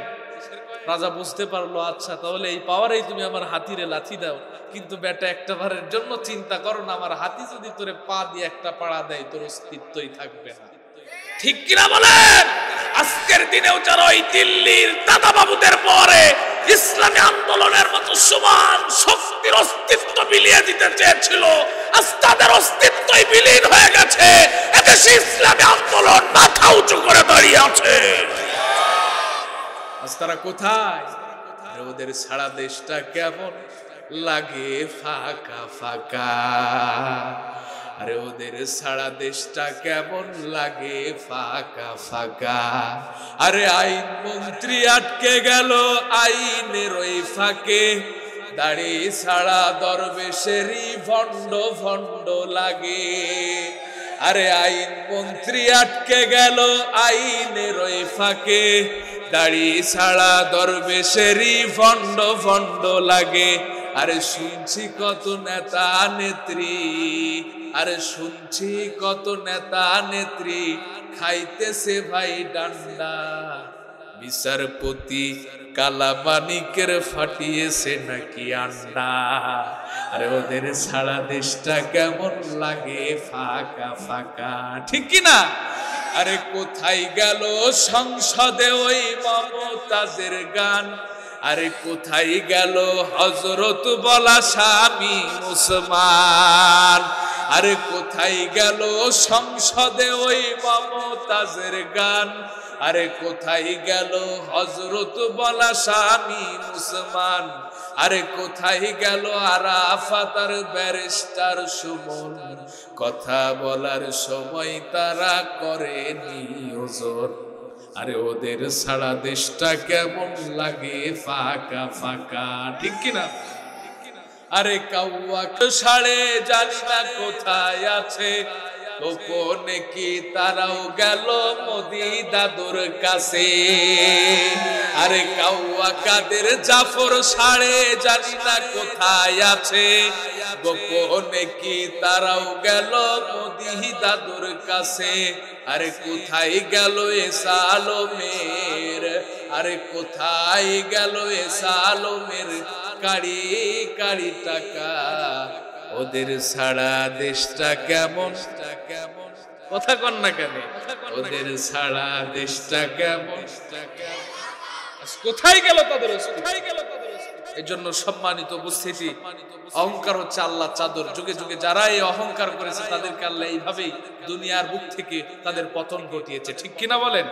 রাজা বুঝতে পারলো, আচ্ছা তাহলে এই পাওয়ারেই তুমি আমার হাতিরে লাথি দাও, কিন্তু বেটা একটা বারের জন্য চিন্তা করো না, আমার হাতি যদি তোরে পা দিয়ে একটা পাড়া দেয় তোর অস্তিত্বই থাকবে না। ঠিক কিনা বলেন? আজকের দিনেও যারা ওই দিল্লির দাদা বাবুদের পরে ইসলামী আন্দোলনের মতো সমান শক্তির অস্তিত্ব বিলিয়ে দিতে চেয়েছিল, আজ তাদের অস্তিত্বই বিলীন হয়ে গেছে। এদেশে ইসলামী আন্দোলন মাথা উঁচু করে দাঁড়িয়ে আছে। আজ তারা কোথায়? ওদের সারা দেশটা কেমন লাগে ফাঁকা ফাঁকা। আরে ওদের সারা দেশটা কেমন লাগে ফাঁকা ফাঁকা। আরে আইন মন্ত্রী আটকে গেল আইনের ওই ফাঁকে, দাড়ি ছাড়া দরবেশেরই ভণ্ড ভণ্ড লাগে। আরে আইন মন্ত্রী আটকে গেল আইনের ওই ফাঁকে, দাড়ি ছাড়া দরবেশেরই ভণ্ড ভণ্ড লাগে। আরে শুনছি কত নেতা নেত্রী, আরে শুনছি কত নেতা নেত্রী খাইতেছে ভাই ডান্ডা। বিচারপতি কালামানিকের ফাটিয়েছে নাকি আন্ডা। আরে ওদের সারা দেশটা কেমন লাগে ফাঁকা ফাঁকা। ঠিক কিনা? আরে কোথায় গেল সংসদে ওই মমতাজের গান? আরে কোথায় গেল হযরত বলা স্বামী মুসলমান? আরে কোথায় গেল সংসদে ওই মমতাজের গান? আরে কোথায় গেল হযরত বলা স্বামী মুসলমান? আরে কোথায় গেল আরাফাত আর ব্যারিস্টার সুমন? কথা বলার সময় তারা করেনি ওজন। আরে ওদের সারা দেশটা কেমন লাগে ফাঁকা ফাঁকা, ঠিক কিনা? আরে কাউয়া সাড়ে জানি না কোথায় আছে, গোপনে কি তারাও গেল মোদি দাদুর কাছে। আরে কাউয়া কাদের জাফর সাড়ে জানি না কোথায় আছে, গোপনে কি তারাও গেল মোদি দাদুর কাছে। আরে কোথায় গেল এসা আলমের, আরে কোথায় গেল এসা আলমের কাড়ি কাড়ি টাকা, ওদের সারা দেশটা কেমন, কথা কন না কেন, ওদের সারা দেশটা কেমন, কোথায় গেল তাদের অস্তিত্ব? এই জন্য সম্মানিত উপস্থিতি, অহংকার হচ্ছে আল্লাহ চাদর। যুগে যুগে যারা এই অহংকার করেছে তাদেরকে আল্লাহ এইভাবেই দুনিয়ার বুক থেকে তাদের পতন ঘটিয়েছে, ঠিক কিনা বলেন?